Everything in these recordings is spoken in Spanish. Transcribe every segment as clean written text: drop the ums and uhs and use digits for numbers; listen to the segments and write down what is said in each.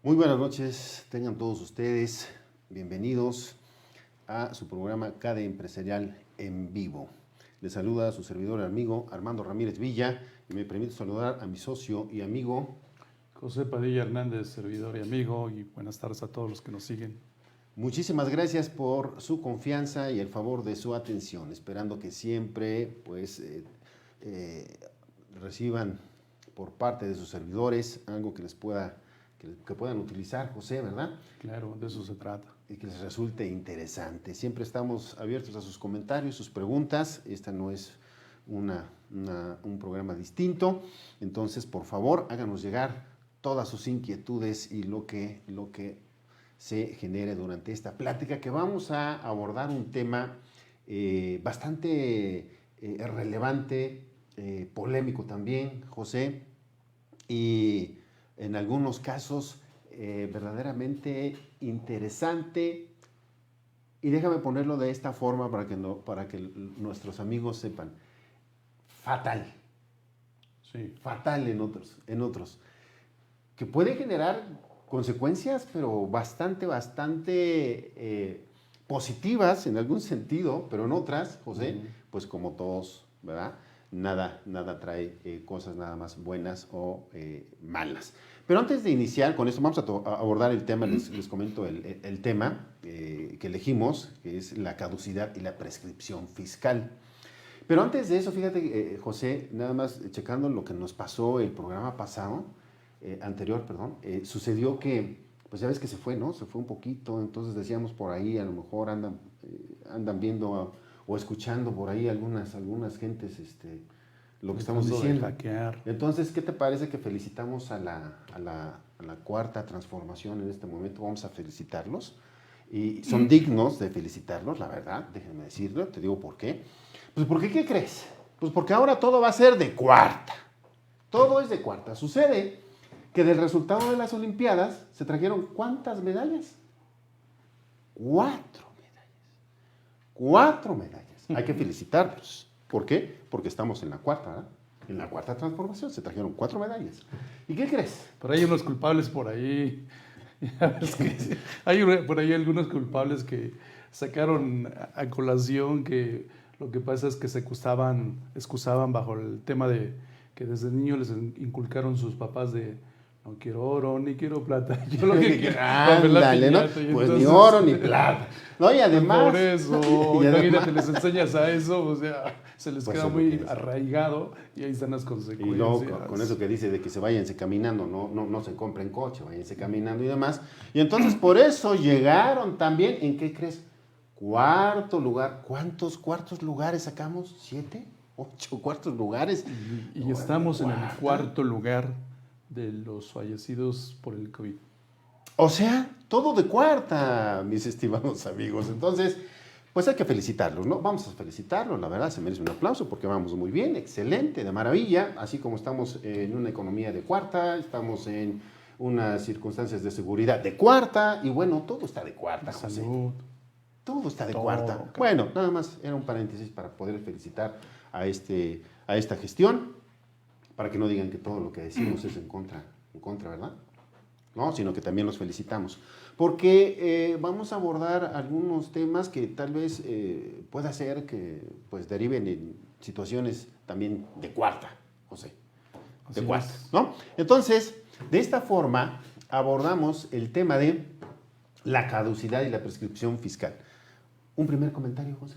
Muy buenas noches, tengan todos ustedes bienvenidos a su programa CADE Empresarial en Vivo. Les saluda a su servidor y amigo Armando Ramírez Villa y me permito saludar a mi socio y amigo José Padilla Hernández, servidor y amigo, y buenas tardes a todos los que nos siguen. Muchísimas gracias por su confianza y el favor de su atención, esperando que siempre reciban por parte de sus servidores algo que les que puedan utilizar, José, ¿verdad? Claro, de eso se trata. Y que les resulte interesante. Siempre estamos abiertos a sus comentarios, sus preguntas. Esta no es un programa distinto. Entonces, por favor, háganos llegar todas sus inquietudes y lo que se genere durante esta plática, que vamos a abordar un tema bastante relevante, polémico también, José, y en algunos casos verdaderamente interesante. Y déjame ponerlo de esta forma para que nuestros amigos sepan. Fatal. Sí. Fatal en otros. Que puede generar consecuencias, pero bastante positivas en algún sentido, pero en otras, José, pues como todos, ¿verdad? Nada trae cosas nada más buenas o malas. Pero antes de iniciar con esto, vamos a abordar el tema, les comento el tema que elegimos, que es la caducidad y la prescripción fiscal. Pero antes de eso, fíjate, José, nada más checando lo que nos pasó el programa pasado, anterior, sucedió que, pues ya ves que se fue, ¿no? Se fue un poquito, entonces decíamos por ahí, a lo mejor andan viendo o escuchando por ahí algunas gentes lo que estamos diciendo. Entonces, ¿qué te parece que felicitamos a la cuarta transformación en este momento? Vamos a felicitarlos. Y son dignos de felicitarlos, la verdad, déjenme decirlo, te digo por qué. Pues porque, ¿qué crees? Pues porque ahora todo va a ser de cuarta. Todo es de cuarta. Sucede que del resultado de las Olimpiadas se trajeron ¿cuántas medallas? 4 medallas. 4 medallas. Hay que felicitarlos. ¿Por qué? Porque estamos en la cuarta, ¿verdad? En la cuarta transformación se trajeron 4 medallas. ¿Y qué crees? Pero hay unos culpables por ahí. Hay por ahí algunos culpables que sacaron a colación que lo que pasa es que se excusaban bajo el tema de que desde niño les inculcaron sus papás de no quiero oro ni quiero plata. Yo lo que quiero ándale, ¿no? Pues ni oro ni plata. No, y además. Por eso, imagínate, les enseñas a eso, o sea, se les pues queda muy arraigado y ahí están las consecuencias. Y luego con eso que dice de que se váyanse caminando, no se compren coche, váyanse caminando y demás. Y entonces por eso llegaron también, ¿en qué crees? 4º lugar. ¿Cuántos cuartos lugares sacamos? ¿7? 8 cuartos lugares. Y estamos en el 4º lugar de los fallecidos por el COVID. O sea, todo de cuarta, mis estimados amigos. Entonces, pues hay que felicitarlos, ¿no? Vamos a felicitarlos, la verdad, se merece un aplauso porque vamos muy bien, excelente, de maravilla. Así como estamos en una economía de cuarta, estamos en unas circunstancias de seguridad de cuarta, y bueno, todo está de cuarta, José. Salud. Todo está de cuarta. Claro. Bueno, nada más era un paréntesis para poder felicitar a esta gestión, para que no digan que todo lo que decimos es en contra, ¿verdad? No, sino que también los felicitamos. Porque vamos a abordar algunos temas que tal vez pueda ser que pues deriven en situaciones también de cuarta, José. De cuarta, ¿no? Entonces, de esta forma abordamos el tema de la caducidad y la prescripción fiscal. ¿Un primer comentario, José?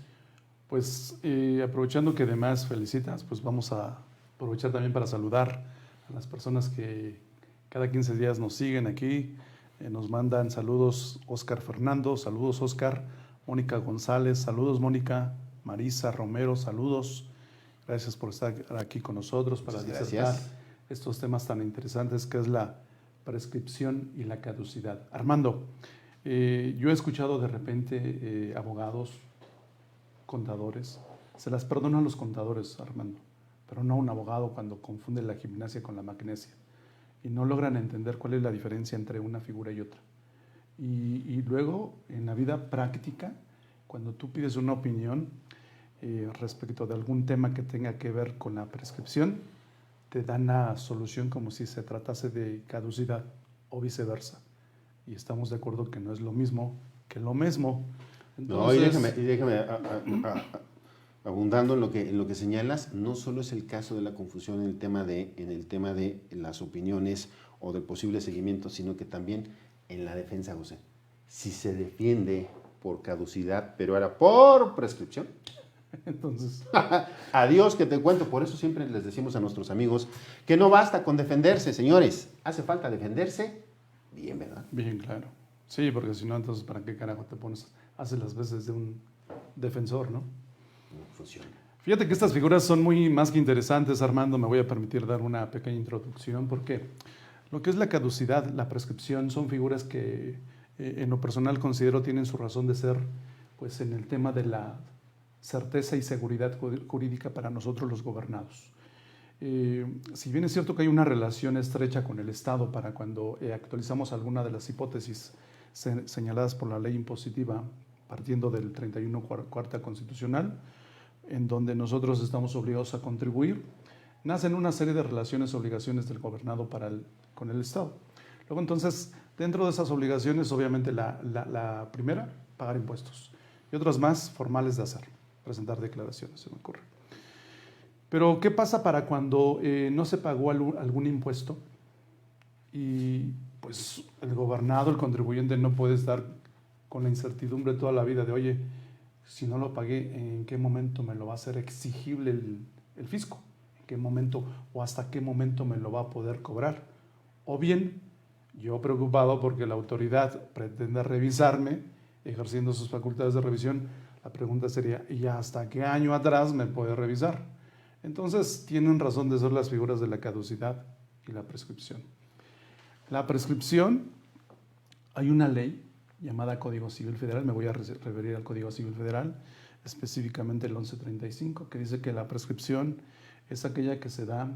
Pues aprovechando que además felicitas, pues vamos a aprovechar también para saludar a las personas que cada 15 días nos siguen aquí, nos mandan saludos Oscar Fernando, saludos Oscar, Mónica González, saludos Mónica, Marisa Romero, saludos, gracias por estar aquí con nosotros para disertar estos temas tan interesantes que es la prescripción y la caducidad. Armando, yo he escuchado de repente abogados, contadores, se las perdono a los contadores, Armando, pero no a un abogado cuando confunde la gimnasia con la magnesia y no logran entender cuál es la diferencia entre una figura y otra. Y luego, en la vida práctica, cuando tú pides una opinión respecto de algún tema que tenga que ver con la prescripción, te dan la solución como si se tratase de caducidad o viceversa. y estamos de acuerdo que no es lo mismo que lo mismo. No, y Entonces, déjame abundando en lo que señalas, no solo es el caso de la confusión en el tema de las opiniones o del posible seguimiento, sino que también en la defensa, José. Si se defiende por caducidad, pero ahora por prescripción, entonces, adiós que te cuento. Por eso siempre les decimos a nuestros amigos que no basta con defenderse, señores. Hace falta defenderse bien, ¿verdad? bien claro. Sí, porque si no, entonces, ¿para qué carajo te pones? Haces las veces de un defensor, ¿no? No funciona. Fíjate que estas figuras son muy más que interesantes, Armando. Me voy a permitir dar una pequeña introducción porque lo que es la caducidad, la prescripción, son figuras que en lo personal considero tienen su razón de ser pues, en el tema de la certeza y seguridad jurídica para nosotros los gobernados. Si bien es cierto que hay una relación estrecha con el Estado para cuando actualizamos alguna de las hipótesis señaladas por la ley impositiva, partiendo del 31 cuarta constitucional, en donde nosotros estamos obligados a contribuir, nacen una serie de relaciones, obligaciones del gobernado con el Estado. Luego entonces, dentro de esas obligaciones, obviamente la primera, pagar impuestos, y otras más formales de hacer, presentar declaraciones, se me ocurre. Pero, ¿qué pasa para cuando no se pagó algún impuesto y pues el gobernado, el contribuyente no puede estar con la incertidumbre toda la vida de, oye, si no lo pagué, ¿en qué momento me lo va a hacer exigible el fisco? ¿En qué momento o hasta qué momento me lo va a poder cobrar? O bien, yo preocupado porque la autoridad pretende revisarme, ejerciendo sus facultades de revisión, la pregunta sería, ¿y hasta qué año atrás me puede revisar? Entonces, tienen razón de ser las figuras de la caducidad y la prescripción. La prescripción, hay una ley llamada Código Civil Federal, me voy a referir al Código Civil Federal, específicamente el 1135, que dice que la prescripción es aquella que se da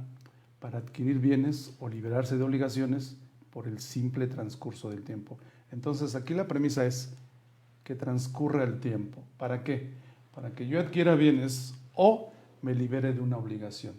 para adquirir bienes o liberarse de obligaciones por el simple transcurso del tiempo. Entonces, aquí la premisa es que transcurra el tiempo. ¿Para qué? Para que yo adquiera bienes o me libere de una obligación.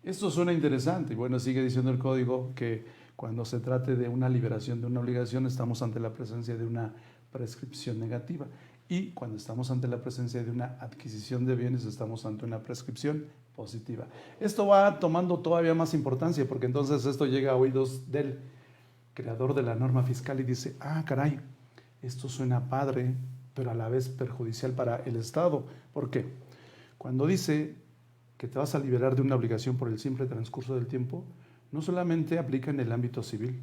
Esto suena interesante y bueno, sigue diciendo el código que cuando se trate de una liberación de una obligación estamos ante la presencia de una prescripción negativa y cuando estamos ante la presencia de una adquisición de bienes estamos ante una prescripción positiva. Esto va tomando todavía más importancia porque entonces esto llega a oídos del creador de la norma fiscal y dice, ah, caray, esto suena padre, pero a la vez perjudicial para el Estado. ¿Por qué? Cuando dice que te vas a liberar de una obligación por el simple transcurso del tiempo, no solamente aplica en el ámbito civil,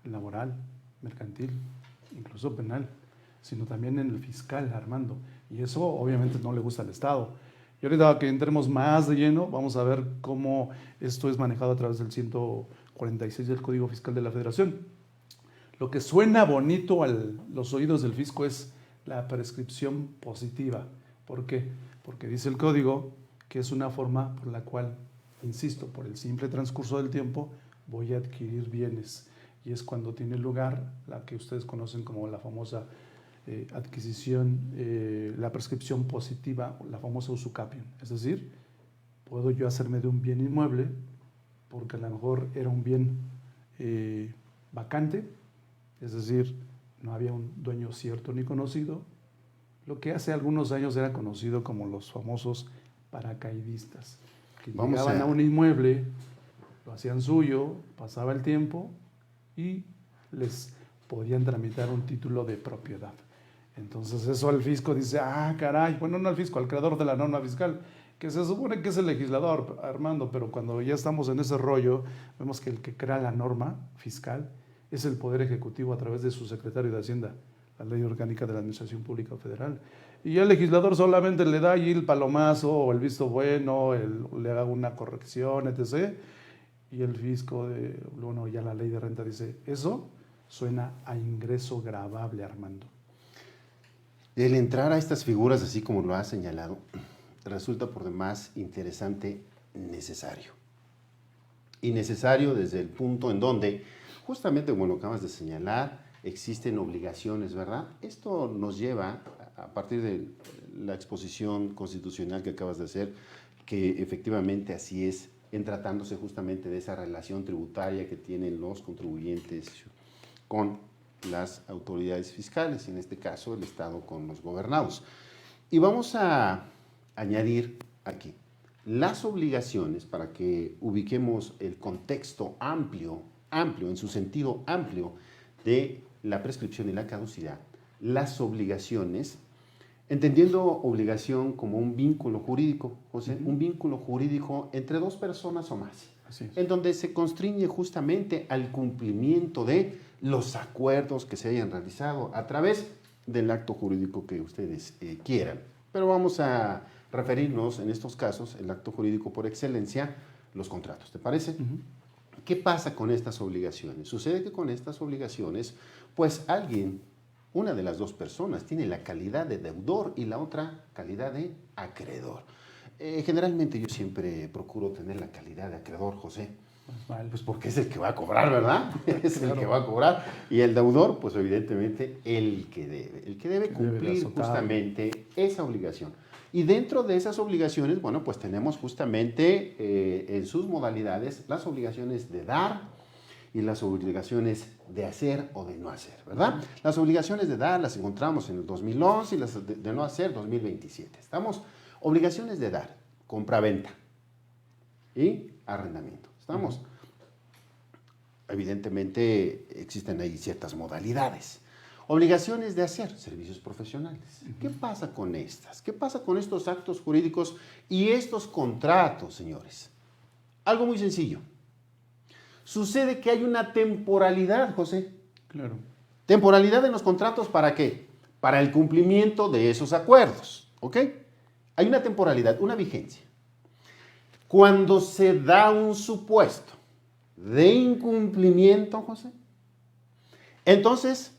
laboral, mercantil, incluso penal, sino también en el fiscal, Armando. Y eso obviamente no le gusta al Estado. Y ahorita que entremos más de lleno, vamos a ver cómo esto es manejado a través del 146 del Código Fiscal de la Federación. Lo que suena bonito a los oídos del fisco es la prescripción positiva. ¿Por qué? Porque dice el código que es una forma por la cual, insisto, por el simple transcurso del tiempo, voy a adquirir bienes. Y es cuando tiene lugar la que ustedes conocen como la famosa adquisición, la prescripción positiva, la famosa usucapión. Es decir, puedo yo hacerme de un bien inmueble porque a lo mejor era un bien vacante, es decir, no había un dueño cierto ni conocido, lo que hace algunos años era conocido como los famosos paracaidistas, que llegaban a un inmueble, lo hacían suyo, pasaba el tiempo y les podían tramitar un título de propiedad. Entonces eso al fisco dice, ah, caray, bueno, no al fisco, al creador de la norma fiscal, que se supone que es el legislador, Armando, pero cuando ya estamos en ese rollo, vemos que el que crea la norma fiscal es el Poder Ejecutivo a través de su secretario de Hacienda, la Ley Orgánica de la Administración Pública Federal. Y el legislador solamente le da ahí el palomazo o el visto bueno, le haga una corrección, etc. Y el fisco, bueno, ya la ley de renta dice, eso suena a ingreso gravable, Armando. El entrar a estas figuras, así como lo has señalado, resulta por demás interesante, necesario. Y necesario desde el punto en donde, justamente como lo acabas de señalar, existen obligaciones, ¿verdad? Esto nos lleva, a partir de la exposición constitucional que acabas de hacer, que efectivamente así es, en tratándose justamente de esa relación tributaria que tienen los contribuyentes con las autoridades fiscales, en este caso el Estado con los gobernados. Y vamos a añadir aquí las obligaciones para que ubiquemos el contexto amplio en su sentido amplio de la prescripción y la caducidad. Las obligaciones, entendiendo obligación como un vínculo jurídico, José, un vínculo jurídico entre dos personas o más, en donde se constriñe justamente al cumplimiento de los acuerdos que se hayan realizado a través del acto jurídico que ustedes quieran. Pero vamos a referirnos en estos casos, el acto jurídico por excelencia, los contratos. ¿Te parece? ¿Qué pasa con estas obligaciones? Sucede que con estas obligaciones, pues alguien, una de las dos personas, tiene la calidad de deudor y la otra calidad de acreedor. Generalmente yo siempre procuro tener la calidad de acreedor, José. Pues porque es el que va a cobrar, ¿verdad? Es el que va a cobrar. Y el deudor, pues evidentemente el que debe. El que debe cumplir justamente esa obligación. Y dentro de esas obligaciones, bueno, pues tenemos justamente en sus modalidades las obligaciones de dar y las obligaciones de hacer o de no hacer, ¿verdad? Las obligaciones de dar las encontramos en el 2011 y las de no hacer 2027. Estamos, obligaciones de dar, compra-venta y arrendamiento. Estamos, evidentemente existen ahí ciertas modalidades. Obligaciones de hacer, servicios profesionales. ¿Qué pasa con estas? ¿Qué pasa con estos actos jurídicos y estos contratos, señores? Algo muy sencillo. Sucede que hay una temporalidad, José. Claro. Temporalidad en los contratos, ¿para qué? Para el cumplimiento de esos acuerdos, ¿ok? Hay una temporalidad, una vigencia. Cuando se da un supuesto de incumplimiento, José, entonces,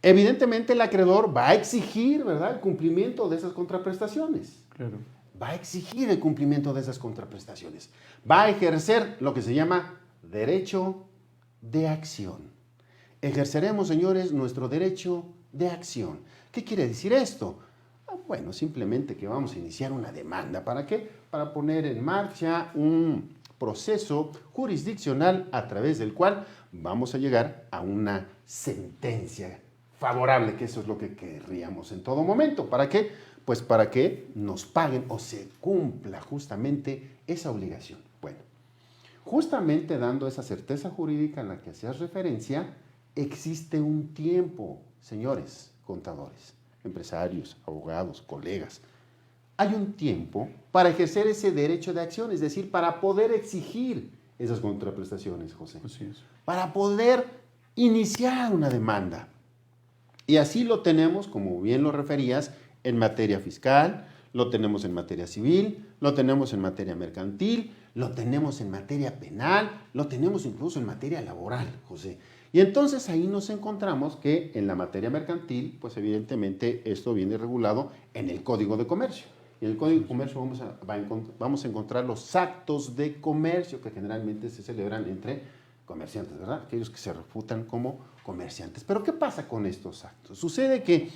evidentemente el acreedor va a exigir, ¿verdad?, el cumplimiento de esas contraprestaciones. Claro. Va a exigir el cumplimiento de esas contraprestaciones. Va a ejercer lo que se llama derecho de acción. Ejerceremos, señores, nuestro derecho de acción. ¿Qué quiere decir esto? Bueno, simplemente que vamos a iniciar una demanda. ¿Para qué? Para poner en marcha un proceso jurisdiccional a través del cual vamos a llegar a una sentencia favorable, que eso es lo que querríamos en todo momento. ¿Para qué? Pues para que nos paguen o se cumpla justamente esa obligación. Bueno, justamente dando esa certeza jurídica en la que hacías referencia, existe un tiempo, señores contadores, empresarios, abogados, colegas. Hay un tiempo para ejercer ese derecho de acción, es decir, para poder exigir esas contraprestaciones, José. Así es. Para poder iniciar una demanda. Y así lo tenemos, como bien lo referías, en materia fiscal, lo tenemos en materia civil, lo tenemos en materia mercantil, lo tenemos en materia penal, lo tenemos incluso en materia laboral, José. Y entonces ahí nos encontramos que en la materia mercantil, pues evidentemente esto viene regulado en el Código de Comercio. En el Código de Comercio vamos a encontrar los actos de comercio que generalmente se celebran entre comerciantes, ¿verdad? Aquellos que se reputan como comerciantes. Pero ¿qué pasa con estos actos? Sucede que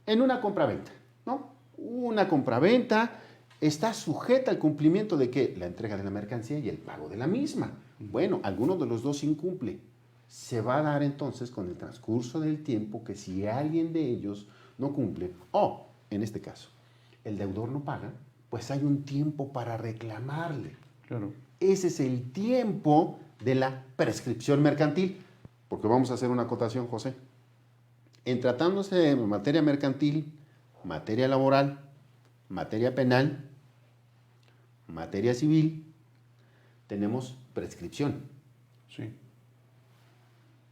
en una compraventa, ¿no? Una compraventa está sujeta al cumplimiento de ¿qué? La entrega de la mercancía y el pago de la misma. Bueno, alguno de los dos incumple. Se va a dar entonces con el transcurso del tiempo que si alguien de ellos no cumple, o en este caso, el deudor no paga, pues hay un tiempo para reclamarle. Claro. Ese es el tiempo de la prescripción mercantil. Porque vamos a hacer una acotación, José. En tratándose de materia mercantil, materia laboral, materia penal, materia civil, tenemos prescripción. Sí.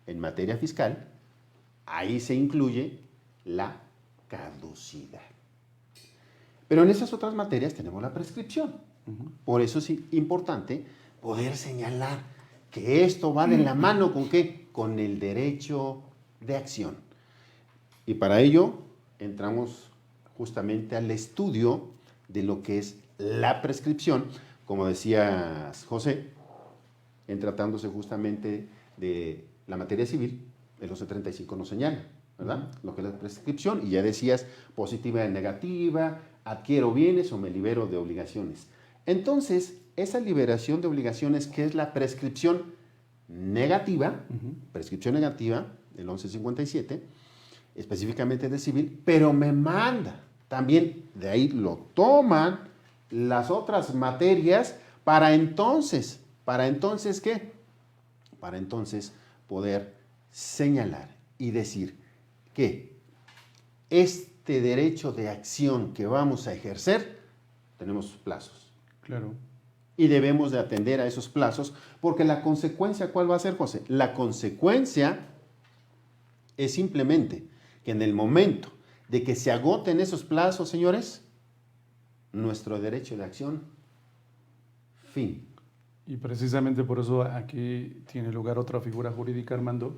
En materia fiscal, ahí se incluye la caducidad. Pero en esas otras materias tenemos la prescripción. Por eso es importante poder señalar que esto va de la mano ¿con qué? Con el derecho de acción. Y para ello entramos justamente al estudio de lo que es la prescripción, como decías, José, en tratándose justamente de la materia civil, el 1135 nos señala, ¿verdad? Lo que es la prescripción, y ya decías positiva y negativa, adquiero bienes o me libero de obligaciones. Entonces, esa liberación de obligaciones, que es la prescripción negativa, prescripción negativa, el 1157, específicamente de civil, pero me manda también, de ahí lo toman las otras materias para entonces ¿qué? Para entonces poder señalar y decir que este derecho de acción que vamos a ejercer, tenemos plazos. Claro. Y debemos de atender a esos plazos, porque la consecuencia, ¿cuál va a ser, José? La consecuencia es simplemente que en el momento de que se agoten esos plazos, señores, nuestro derecho de acción, fin. Y precisamente por eso aquí tiene lugar otra figura jurídica, Armando,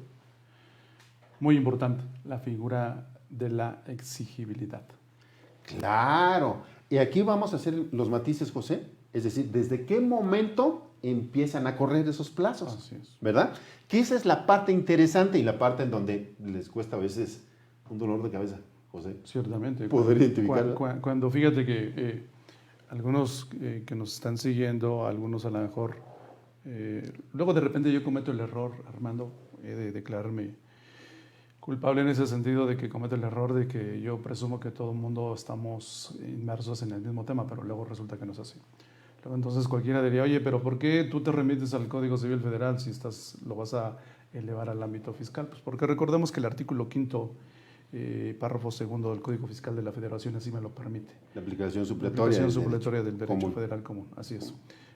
muy importante, la figura de la exigibilidad. Claro. Y aquí vamos a hacer los matices, José. Es decir, ¿desde qué momento empiezan a correr esos plazos? Así es. ¿Verdad? Que esa es la parte interesante y la parte en donde les cuesta a veces un dolor de cabeza, José. Ciertamente. Poder identificar. Cuando fíjate que algunos que nos están siguiendo, algunos a lo mejor, luego de repente yo cometo el error, Armando, he de declararme culpable en ese sentido de que cometo el error de que yo presumo que todo el mundo estamos inmersos en el mismo tema, pero luego resulta que no es así. Luego entonces cualquiera diría, oye, pero ¿por qué tú te remites al Código Civil Federal si lo vas a elevar al ámbito fiscal? Pues porque recordemos que el artículo 5º, párrafo 2 del Código Fiscal de la Federación así me lo permite. La aplicación supletoria. La aplicación supletoria del derecho común. federal común, así es.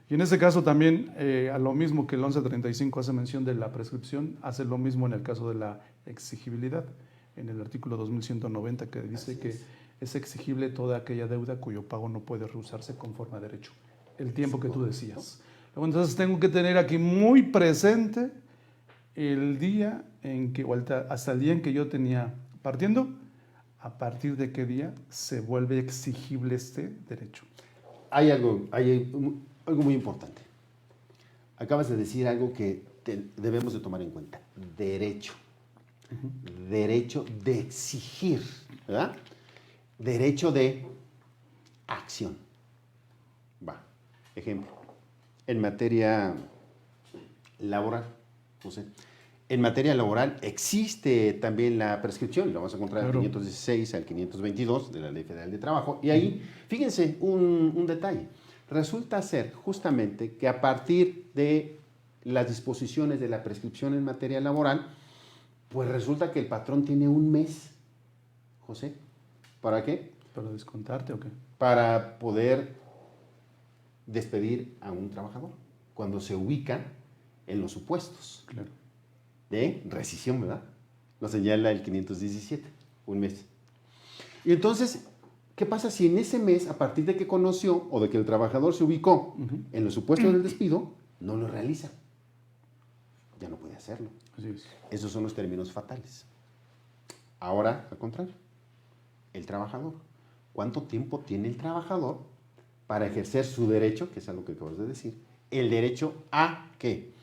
Y en este caso también, a lo mismo que el 1135 hace mención de la prescripción, hace lo mismo en el caso de la exigibilidad, en el artículo 2190 que dice que es exigible toda aquella deuda cuyo pago no puede rehusarse conforme a derecho. El tiempo que tú decías. Luego, entonces tengo que tener aquí muy presente el día en que, o hasta el día en que yo tenía partiendo, a partir de qué día se vuelve exigible este derecho. Hay algo muy importante. Acabas de decir algo que debemos de tomar en cuenta. Derecho. Derecho de exigir, ¿verdad? Derecho de acción. Va. Ejemplo. En materia laboral, José. En materia laboral existe también la prescripción, lo vamos a encontrar Claro. al 516 al 522 de la Ley Federal de Trabajo. Y ahí, fíjense un detalle. Resulta ser justamente que a partir de las disposiciones de la prescripción en materia laboral, pues resulta que el patrón tiene un mes, José. ¿Para qué? ¿Para descontarte o qué? Para poder despedir a un trabajador cuando se ubica en los supuestos Claro. de rescisión, ¿verdad? Lo señala el 517, un mes. Y entonces, ¿qué pasa si en ese mes, a partir de que conoció o de que el trabajador se ubicó en los supuestos del despido, no lo realiza? Ya no puede hacerlo. Así es. Esos son los términos fatales. Ahora, al contrario, el trabajador. ¿Cuánto tiempo tiene el trabajador para ejercer su derecho, que es algo que acabas de decir? El derecho a ¿qué?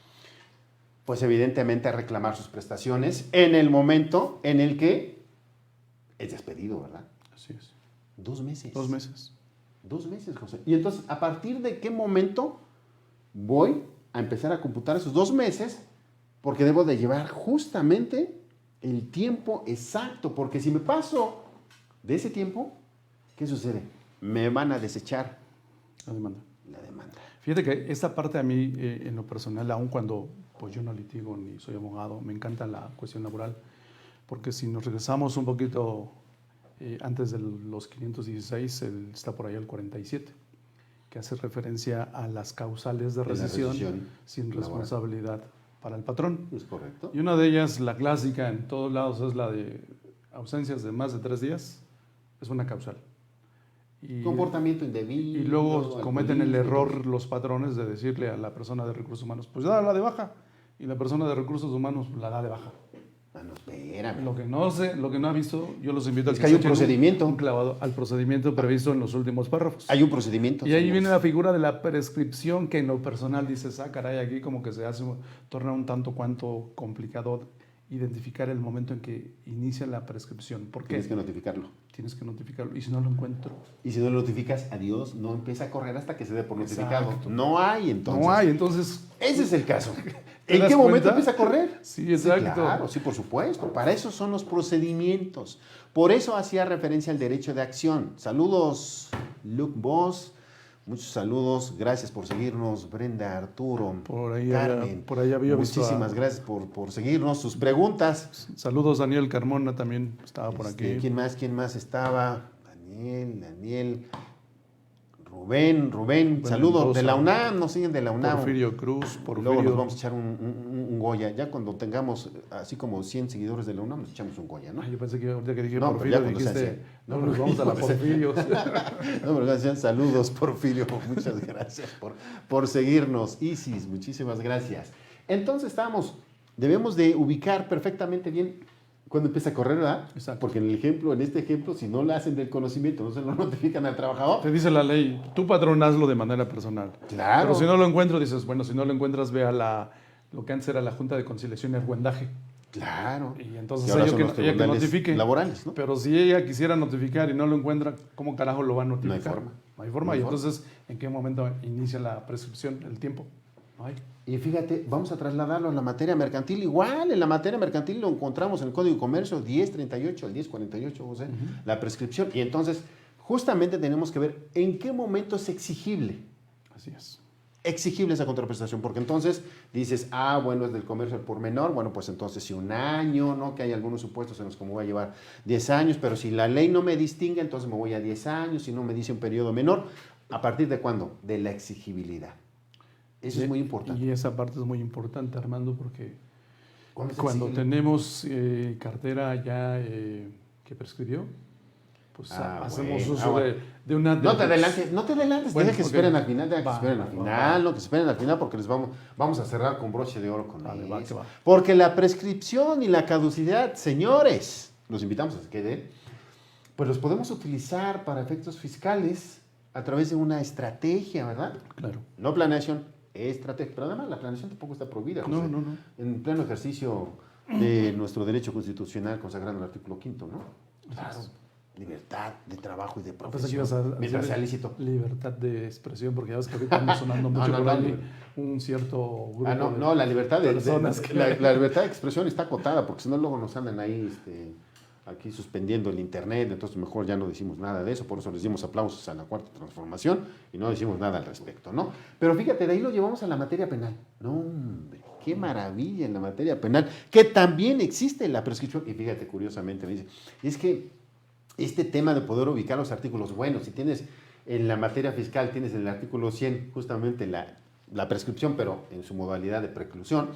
Pues evidentemente a reclamar sus prestaciones en el momento en el que es despedido, ¿verdad? Así es. 2 meses. 2 meses. 2 meses, José. Y entonces, ¿a partir de qué momento voy a empezar a computar esos 2 meses? Porque debo de llevar justamente el tiempo exacto. Porque si me paso de ese tiempo, ¿qué sucede? Me van a desechar La demanda. la demanda. Fíjate que esta parte a mí, en lo personal, aun cuando pues yo no litigo ni soy abogado, me encanta la cuestión laboral, porque si nos regresamos un poquito antes de los 516, está por ahí el 47, que hace referencia a las causales de rescisión sin responsabilidad para el patrón. ¿Es correcto? Y una de ellas, la clásica en todos lados, es la de ausencias de más de 3 días, es una causal. Y, Comportamiento indebido. y luego cometen el alcoholismo. error los patrones de decirle a la persona de recursos humanos, pues dala de baja, y la persona de recursos humanos la da de baja. Ah, no, espérame. Lo que no ha visto, yo los invito a Es que hay un se echen procedimiento. un clavado al procedimiento previsto en los últimos párrafos. Hay un procedimiento. Y ahí señores. viene la figura de la prescripción, que en lo personal dices, caray, aquí como que torna un tanto cuanto complicado identificar el momento en que inicia la prescripción. ¿Por qué? Tienes que notificarlo. Tienes que notificarlo. Y si no lo encuentro. Y si no lo notificas, adiós, no empieza a correr hasta que se dé por notificado. Exacto. No hay entonces. No hay, entonces. Ese es el caso. ¿Te ¿En das qué momento cuenta? empieza a correr? Sí, exacto. Claro, sí, por supuesto. Para eso son los procedimientos. Por eso hacía referencia al derecho de acción. Saludos, Luke Boss. Muchos saludos. Gracias por seguirnos, Brenda, Arturo, Carmen. Por ahí había visto. Muchísimas gracias por seguirnos. Sus preguntas. Saludos, Daniel Carmona también estaba por aquí. ¿Quién más estaba? Daniel. Rubén, saludos Mendoza, de la UNAM, nos siguen de la UNAM. Porfirio Cruz, Luego nos vamos a echar un Goya. Ya cuando tengamos así como 100 seguidores de la UNAM, nos echamos un Goya, ¿no? Ay, yo pensé que ahorita que dije No, pero ya Porfirio cuando sean dijiste, 100. no, No, nos vamos a la cuando sean- Porfirio. No, pero gracias, saludos, Porfirio. Muchas gracias por seguirnos. Isis, muchísimas gracias. Entonces debemos de ubicar perfectamente bien cuando empieza a correr, ¿verdad? Exacto. Porque en este ejemplo, si no lo hacen del conocimiento, no se lo notifican al trabajador. Te dice la ley, tú patrón hazlo de manera personal. Claro. Pero si no lo encuentro, dices, bueno, si no lo encuentras, ve a lo que antes era la Junta de Conciliación y Argüendaje. Claro. Y entonces Y ahora ella son que, los ella que tribunales notifique. laborales, ¿no? Pero si ella quisiera notificar y no lo encuentra, ¿cómo carajo lo va a notificar? No hay forma. No hay forma. No hay Y forma. entonces, ¿en qué momento inicia la prescripción, el tiempo? No hay. Y fíjate, vamos a trasladarlo a la materia mercantil. Igual, en la materia mercantil lo encontramos en el Código de Comercio 1038 al 1048, José, la prescripción. Y entonces, justamente tenemos que ver en qué momento es exigible. Así es. Exigible esa contraprestación, porque entonces dices, bueno, es del comercio al por menor, bueno, pues entonces si un año, ¿no? Que hay algunos supuestos en los que me voy a llevar 10 años, pero si la ley no me distingue, entonces me voy a 10 años, si no me dice un periodo menor. ¿A partir de cuándo? De la exigibilidad. Eso es muy importante. Y esa parte es muy importante, Armando, porque ¿Cuándo es cuando exigible? tenemos cartera ya que prescribió, pues hacemos bueno, uso bueno. de una... No te adelantes, Bueno, deja que ok. esperen al final, deja que Va, esperen al va, final, va. no, que esperen al final porque les vamos a cerrar con broche de oro con Vale, va, eso. que va. Porque la prescripción y la caducidad, señores, los invitamos a que queden, pues los podemos utilizar para efectos fiscales a través de una estrategia, ¿verdad? Claro. No planeación, estrategia, pero además la planeación tampoco está prohibida, José. No. En pleno ejercicio de nuestro derecho constitucional consagrado en el artículo 5º, ¿no? Claro. Libertad de trabajo y de Pensé que ibas profesión, a mientras decir sea lícito. libertad de expresión, porque ya ves que ahorita anda sonando mucho No, por no, ahí no. un cierto grupo No, la libertad de personas que... la libertad de expresión está acotada, porque si no luego nos andan ahí aquí suspendiendo el internet, entonces mejor ya no decimos nada de eso, por eso les dimos aplausos a la Cuarta Transformación y no decimos nada al respecto, ¿no? Pero fíjate, de ahí lo llevamos a la materia penal. No, hombre, qué maravilla en la materia penal, que también existe la prescripción. Y fíjate, curiosamente, me dice, es que este tema de poder ubicar los artículos, bueno, si tienes en la materia fiscal, tienes en el artículo 100 justamente la prescripción, pero en su modalidad de preclusión,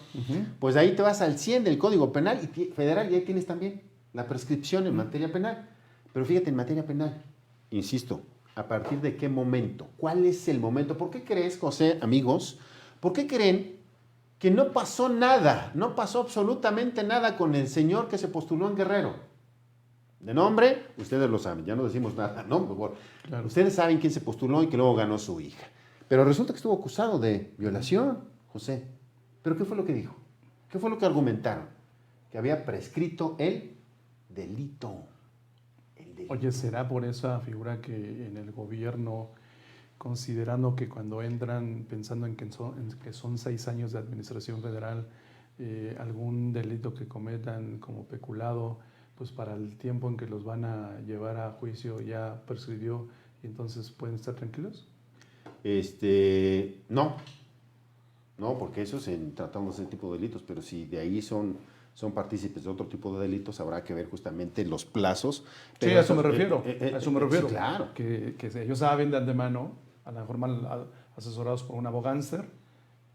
pues ahí te vas al 100 del Código Penal y federal y ahí tienes también la prescripción en materia penal. Pero fíjate, en materia penal, insisto, ¿a partir de qué momento? ¿Cuál es el momento? ¿Por qué crees, José, amigos, por qué creen que no pasó nada, no pasó absolutamente nada con el señor que se postuló en Guerrero? De nombre, ustedes lo saben, ya no decimos nada, ¿no? Por favor. Claro. Ustedes saben quién se postuló y que luego ganó su hija. Pero resulta que estuvo acusado de violación, José. ¿Pero qué fue lo que dijo? ¿Qué fue lo que argumentaron? Que había prescrito el delito. El delito. Oye, ¿será por esa figura que en el gobierno, considerando que cuando entran, pensando en que son 6 años de administración federal, algún delito que cometan como peculado, pues para el tiempo en que los van a llevar a juicio ya prescribió y entonces pueden estar tranquilos? No, porque eso es tratándose de ese tipo de delitos, pero si de ahí son partícipes de otro tipo de delitos, habrá que ver justamente los plazos. Sí, a eso me refiero. A eso me refiero. Sí, claro. Que ellos saben de antemano, a lo mejor mal asesorados por un abogánster,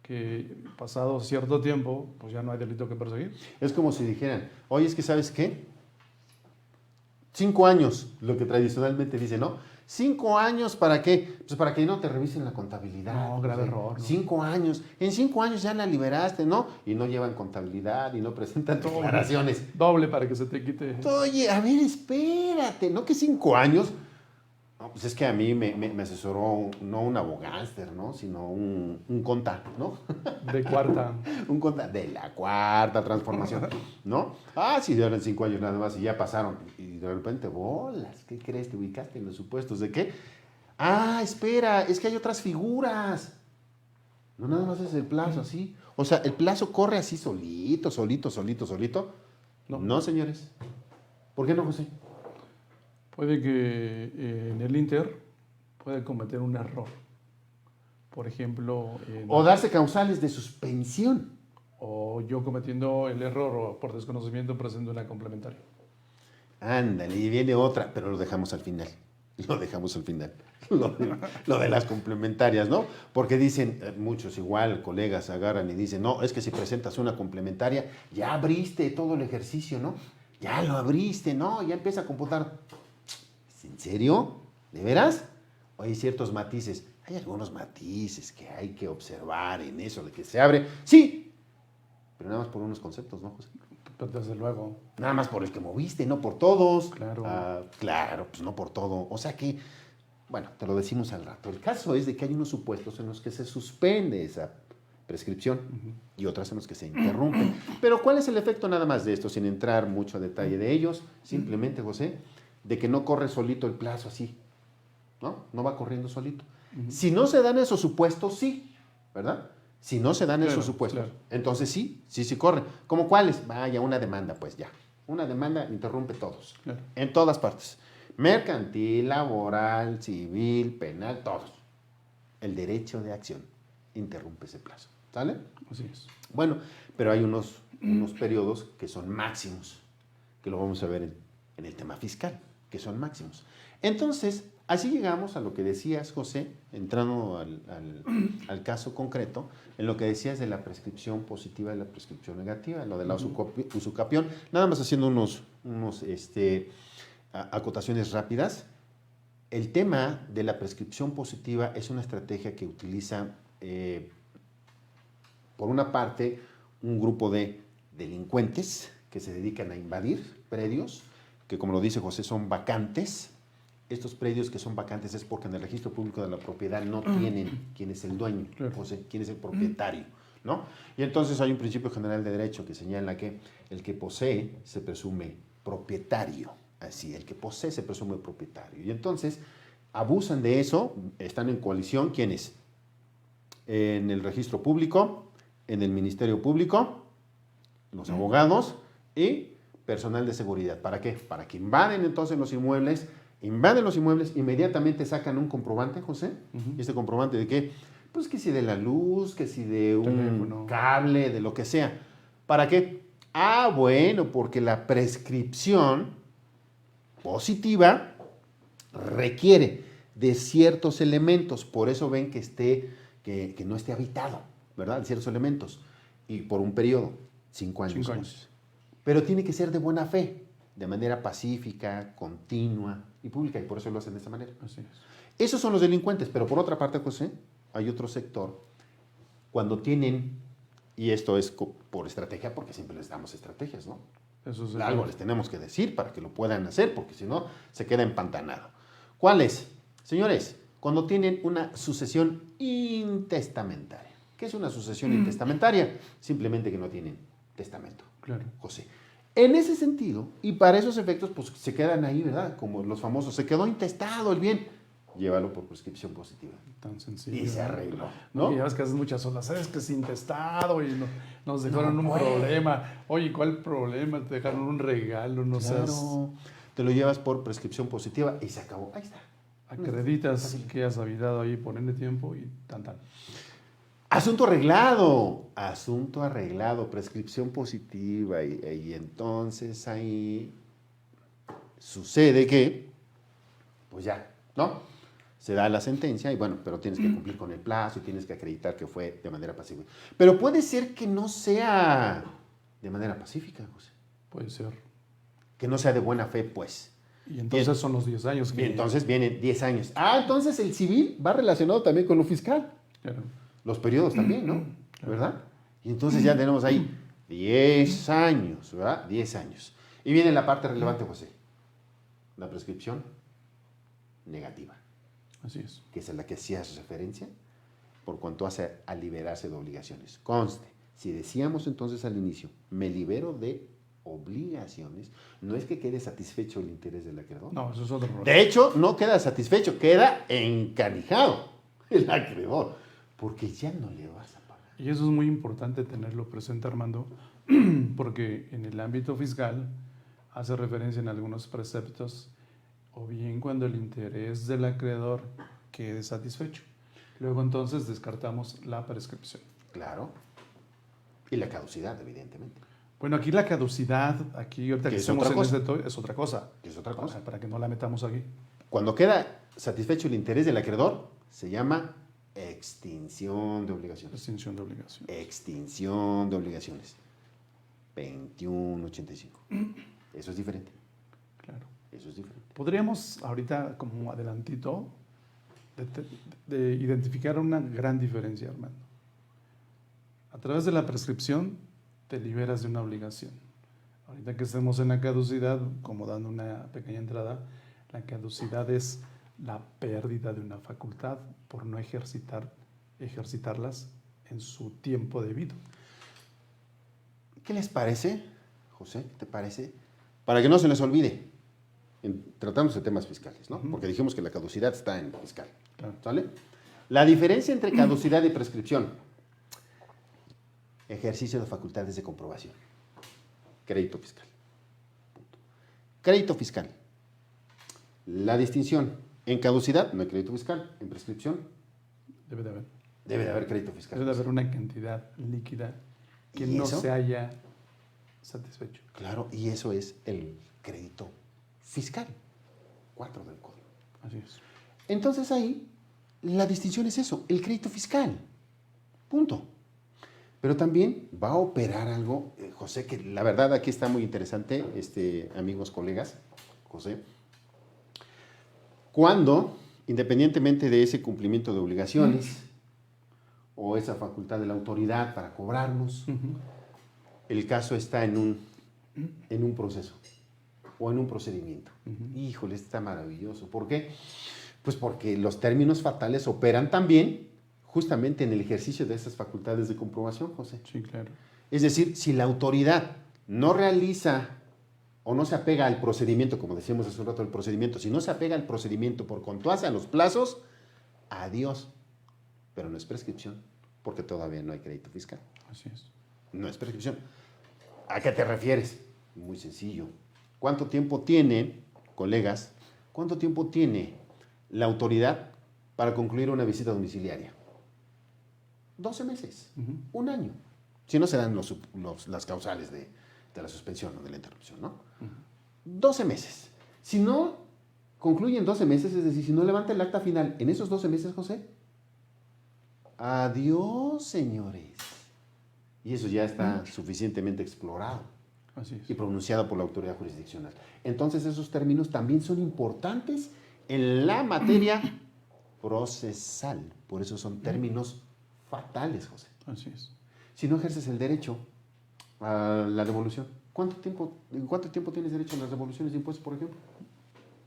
que pasado cierto tiempo, pues ya no hay delito que perseguir. Es como si dijeran, oye, es que ¿sabes qué? 5 años, lo que tradicionalmente dicen, ¿no? 5 años, ¿para qué? Pues para que no te revisen la contabilidad. No, grave error, ¿no? 5 años. En 5 años ya la liberaste, ¿no? Y no llevan contabilidad y no presentan declaraciones. Doble para que se te quite. Oye, a ver, espérate, ¿no que 5 años? No, pues es que a mí me asesoró no un abogánster, ¿no? Sino un conta, ¿no? De cuarta. Un conta de la cuarta transformación, ¿no? Ah, sí, eran 5 años nada más y ya pasaron. Y de repente, bolas, ¿qué crees? ¿Te ubicaste en los supuestos de qué? Ah, espera, es que hay otras figuras. No nada más es el plazo así. O sea, el plazo corre así solito, solito, solito, solito. No. No, señores. ¿Por qué no, José? Puede que en el Inter pueda cometer un error. Por ejemplo, O darse causales de suspensión. o yo cometiendo el error o por desconocimiento presento una complementaria. Ándale, y viene otra, pero lo dejamos al final. Lo dejamos al final. Lo de las complementarias, ¿no? Porque dicen, muchos igual, colegas agarran y dicen, no, es que si presentas una complementaria, ya abriste todo el ejercicio, ¿no? Ya lo abriste, ¿no? Ya empieza a computar. ¿En serio? ¿De veras? O hay ciertos matices. Hay algunos matices que hay que observar en eso de que se abre. Sí, pero nada más por unos conceptos, ¿no, José? Pero desde luego. Nada más por el que moviste, no por todos. Claro. Claro, pues no por todo. O sea que, bueno, te lo decimos al rato. El caso es de que hay unos supuestos en los que se suspende esa prescripción y otras en los que se interrumpe. Pero ¿cuál es el efecto nada más de esto? Sin entrar mucho a detalle de ellos, simplemente, José, de que no corre solito el plazo así, ¿no? No va corriendo solito. Si no se dan esos supuestos, sí, ¿verdad? Si no se dan esos supuestos, claro. entonces sí corre. ¿Cómo cuáles? Vaya, una demanda, pues ya. Una demanda interrumpe todos, Claro. en todas partes. Mercantil, laboral, civil, penal, todos. El derecho de acción interrumpe ese plazo, ¿sale? Así es. Bueno, pero hay unos periodos que son máximos, que lo vamos a ver en el tema fiscal, que son máximos. Entonces, así llegamos a lo que decías, José, entrando al caso concreto, en lo que decías de la prescripción positiva y la prescripción negativa, lo de la usucapión, nada más haciendo unos acotaciones rápidas. El tema de la prescripción positiva es una estrategia que utiliza, por una parte, un grupo de delincuentes que se dedican a invadir predios, que como lo dice José, son vacantes. Estos predios que son vacantes es porque en el registro público de la propiedad no tienen quién es el dueño, José, quién es el propietario, ¿no? Y entonces hay un principio general de derecho que señala que el que posee se presume propietario. Así, el que posee se presume propietario. Y entonces abusan de eso, están en coalición, ¿quiénes? En el registro público, en el Ministerio Público, los abogados y personal de seguridad. ¿Para qué? Para que invaden entonces los inmuebles, inmediatamente sacan un comprobante, José. ¿Y este comprobante de qué? Pues que si de la luz, que si de un teléfono, cable, de lo que sea. ¿Para qué? Ah, bueno, porque la prescripción positiva requiere de ciertos elementos, por eso ven que no esté habitado, ¿verdad? Ciertos elementos, y por un periodo, 5 años. 5 años. Pero tiene que ser de buena fe, de manera pacífica, continua y pública, y por eso lo hacen de esa manera. Así es. Esos son los delincuentes, pero por otra parte, José, hay otro sector, cuando tienen, y esto es por estrategia, porque siempre les damos estrategias, ¿no? Eso es Algo les tenemos que decir para que lo puedan hacer, porque si no, se queda empantanado. ¿Cuál es? Señores, cuando tienen una sucesión intestamentaria. ¿Qué es una sucesión intestamentaria? Simplemente que no tienen testamento. Claro. José. En ese sentido, y para esos efectos, pues se quedan ahí, ¿verdad? Como los famosos, se quedó intestado el bien. Llévalo por prescripción positiva. Tan sencillo. Y se arregló, ¿no? ¿no? Y ya ves que haces muchas olas. ¿Sabes que es intestado? Y nos dejaron No, un pues. problema. Oye, ¿cuál problema? Te dejaron un regalo, no seas... Claro. Te lo llevas por prescripción positiva y se acabó. Ahí está. Acreditas que has habitado ahí, ponerle tiempo y tan. Asunto arreglado, prescripción positiva y entonces ahí sucede que, pues ya, ¿no? Se da la sentencia y bueno, pero tienes que cumplir con el plazo y tienes que acreditar que fue de manera pacífica. Pero puede ser que no sea de manera pacífica, José. Puede ser. Que no sea de buena fe, pues. Y entonces son los 10 años. Y entonces vienen 10 años. Ah, entonces el civil va relacionado también con lo fiscal. Claro. Los periodos también, ¿no? ¿Verdad? Y entonces ya tenemos ahí 10 años, ¿verdad? 10 años. Y viene la parte relevante, José. La prescripción negativa, Así es. que es a la que hacías referencia, por cuanto hace a liberarse de obligaciones. Conste, si decíamos entonces al inicio, me libero de obligaciones, no es que quede satisfecho el interés del acreedor. No, eso es otro problema. De hecho, no queda satisfecho, queda encanijado el acreedor, porque ya no le vas a pagar. Y eso es muy importante tenerlo presente, Armando, porque en el ámbito fiscal hace referencia en algunos preceptos, o bien cuando el interés del acreedor quede satisfecho. Luego entonces descartamos la prescripción. Claro. Y la caducidad, evidentemente. Bueno, aquí la caducidad, aquí ahorita que es estamos otra en cosa. es otra cosa. Es otra cosa. Para que no la metamos aquí. Cuando queda satisfecho el interés del acreedor, se llama extinción de obligaciones. Extinción de obligación. Extinción de obligaciones. 2185. Eso es diferente. Claro. Eso es diferente. Podríamos ahorita, como adelantito, de identificar una gran diferencia, Armando. A través de la prescripción te liberas de una obligación. Ahorita que estemos en la caducidad, como dando una pequeña entrada, la caducidad es la pérdida de una facultad por no ejercitarlas en su tiempo debido. ¿Qué les parece, José? ¿Qué te parece? Para que no se les olvide, tratamos de temas fiscales, ¿no? Porque dijimos que la caducidad está en fiscal. Claro. ¿Sale? La diferencia entre caducidad y prescripción. Ejercicio de facultades de comprobación. Crédito fiscal. Punto. Crédito fiscal. La distinción. En caducidad no hay crédito fiscal. En prescripción Debe de haber. debe de haber crédito fiscal. Debe de haber una cantidad líquida que ¿Y no eso? se haya satisfecho. Claro, y eso es el crédito fiscal. 4 del código. Así es. Entonces ahí la distinción es eso, el crédito fiscal. Punto. Pero también va a operar algo, José, que la verdad aquí está muy interesante, amigos, colegas, José. Cuando, independientemente de ese cumplimiento de obligaciones o esa facultad de la autoridad para cobrarnos, el caso está en un proceso o en un procedimiento. Híjole, está maravilloso. ¿Por qué? Pues porque los términos fatales operan también justamente en el ejercicio de esas facultades de comprobación, José. Sí, claro. Es decir, si la autoridad no realiza o no se apega al procedimiento, como decíamos hace un rato, el procedimiento, si no se apega al procedimiento por cuanto hace a los plazos, adiós. Pero no es prescripción, porque todavía no hay crédito fiscal. Así es. No es prescripción. ¿A qué te refieres? Muy sencillo. ¿Cuánto tiempo tiene, colegas, cuánto tiempo tiene la autoridad para concluir una visita domiciliaria? 12 meses, un año. Si no se dan las causales de la suspensión o de la interrupción, ¿no? 12 meses. Si no concluyen 12 meses, es decir, si no levanta el acta final en esos 12 meses, José, adiós, señores. Y eso ya está suficientemente explorado Así es. y pronunciado por la autoridad jurisdiccional. Entonces, esos términos también son importantes en la materia procesal. Por eso son términos fatales, José. Así es. Si no ejerces el derecho a la devolución, ¿en cuánto tiempo tienes derecho a las devoluciones de impuestos, por ejemplo?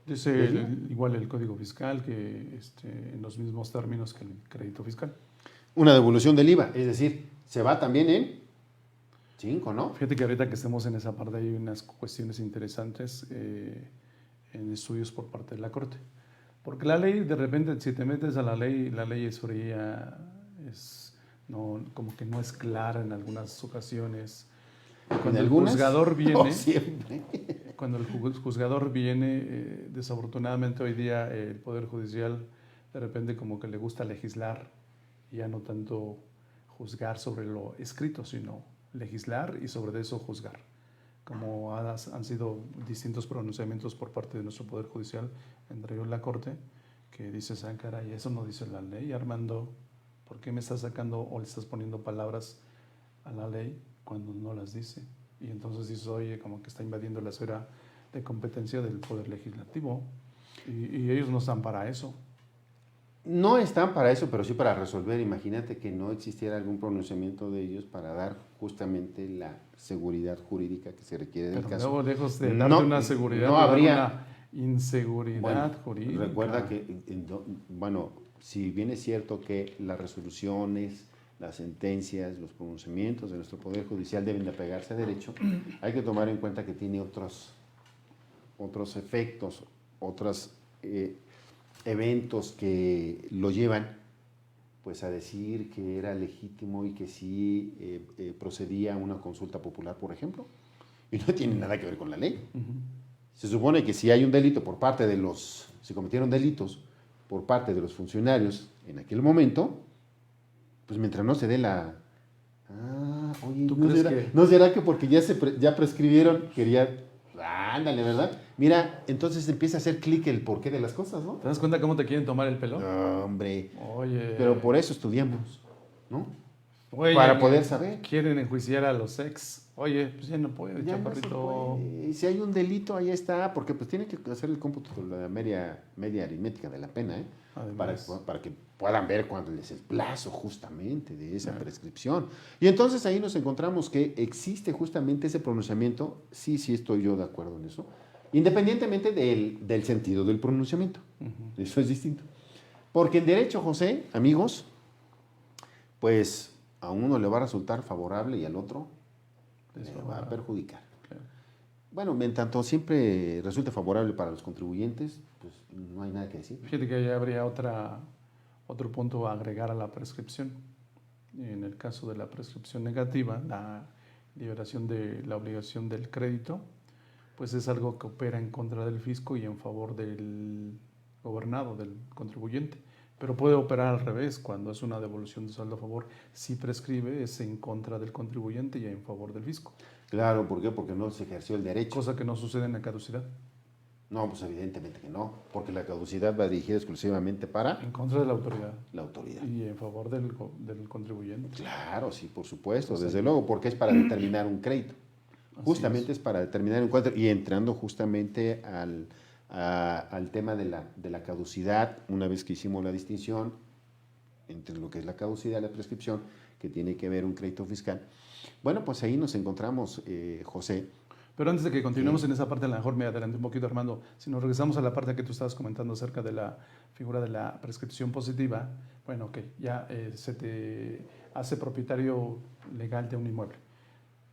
Dice igual el Código Fiscal que en los mismos términos que el crédito fiscal. Una devolución del IVA, es decir, se va también en 5, ¿no? Fíjate que ahorita que estemos en esa parte hay unas cuestiones interesantes en estudios por parte de la Corte. Porque la ley, de repente, si te metes a la ley es fría, como que no es clara en algunas ocasiones. Cuando el juzgador viene, no siempre. Cuando el juzgador viene, desafortunadamente hoy día el Poder Judicial de repente como que le gusta legislar y ya no tanto juzgar sobre lo escrito, sino legislar y sobre eso juzgar. Como han sido distintos pronunciamientos por parte de nuestro Poder Judicial, entre ellos la Corte, que dices, ah, caray, eso no dice la ley, Armando, ¿por qué me estás sacando o le estás poniendo palabras a la ley cuando no las dice? Y entonces dices, oye, como que está invadiendo la esfera de competencia del Poder Legislativo y ellos no están para eso. No están para eso, pero sí para resolver. Imagínate que no existiera algún pronunciamiento de ellos para dar justamente la seguridad jurídica que se requiere del pero caso. luego, lejos de darte una seguridad, no habría, inseguridad jurídica. Recuerda que, bueno, si bien es cierto que las resoluciones, las sentencias, los pronunciamientos de nuestro Poder Judicial deben de apegarse a derecho, hay que tomar en cuenta que tiene otros efectos, otros eventos que lo llevan pues a decir que era legítimo y que sí procedía a una consulta popular, por ejemplo, y no tiene nada que ver con la ley. Se supone que si hay un delito por parte de se cometieron delitos por parte de los funcionarios en aquel momento, pues mientras no se dé oye, ¿no será que porque ya prescribieron, ándale, ¿verdad? Mira, entonces empieza a hacer clic el porqué de las cosas, ¿no? ¿Te das cuenta cómo te quieren tomar el pelo? No, hombre. Oye. Pero por eso estudiamos, ¿no? Oye, para poder saber. Quieren enjuiciar a los ex. Oye, pues ya no puede, ya chaparrito. No se puede. Y si hay un delito, ahí está, porque pues tiene que hacer el cómputo de la media aritmética de la pena, ¿eh? Para que puedan ver cuándo es el plazo justamente de esa prescripción. Y entonces ahí nos encontramos que existe justamente ese pronunciamiento, sí estoy yo de acuerdo en eso, independientemente del sentido del pronunciamiento. Eso es distinto. Porque en derecho, José, amigos, pues a uno le va a resultar favorable y al otro le va a perjudicar. Claro. Bueno, en tanto siempre resulte favorable para los contribuyentes, pues no hay nada que decir. Fíjate que ya habría otro punto a agregar a la prescripción. En el caso de la prescripción negativa, la liberación de la obligación del crédito, pues es algo que opera en contra del fisco y en favor del gobernado, del contribuyente. Pero puede operar al revés, cuando es una devolución de saldo a favor, si prescribe, es en contra del contribuyente y en favor del fisco. Claro, ¿por qué? Porque no se ejerció el derecho. Cosa que no sucede en la caducidad. No, pues evidentemente que no, porque la caducidad va dirigida exclusivamente para... En contra de la autoridad. La autoridad. Y en favor del contribuyente. Claro, sí, por supuesto, desde luego, porque es para determinar un crédito. Justamente es para determinar un crédito y entrando justamente al tema de la caducidad, una vez que hicimos la distinción entre lo que es la caducidad y la prescripción, que tiene que ver un crédito fiscal. Bueno, pues ahí nos encontramos, José. Pero antes de que continuemos en esa parte, a lo mejor me adelanté un poquito, Armando. Si nos regresamos a la parte que tú estabas comentando acerca de la figura de la prescripción positiva, bueno, ok, ya se te hace propietario legal de un inmueble.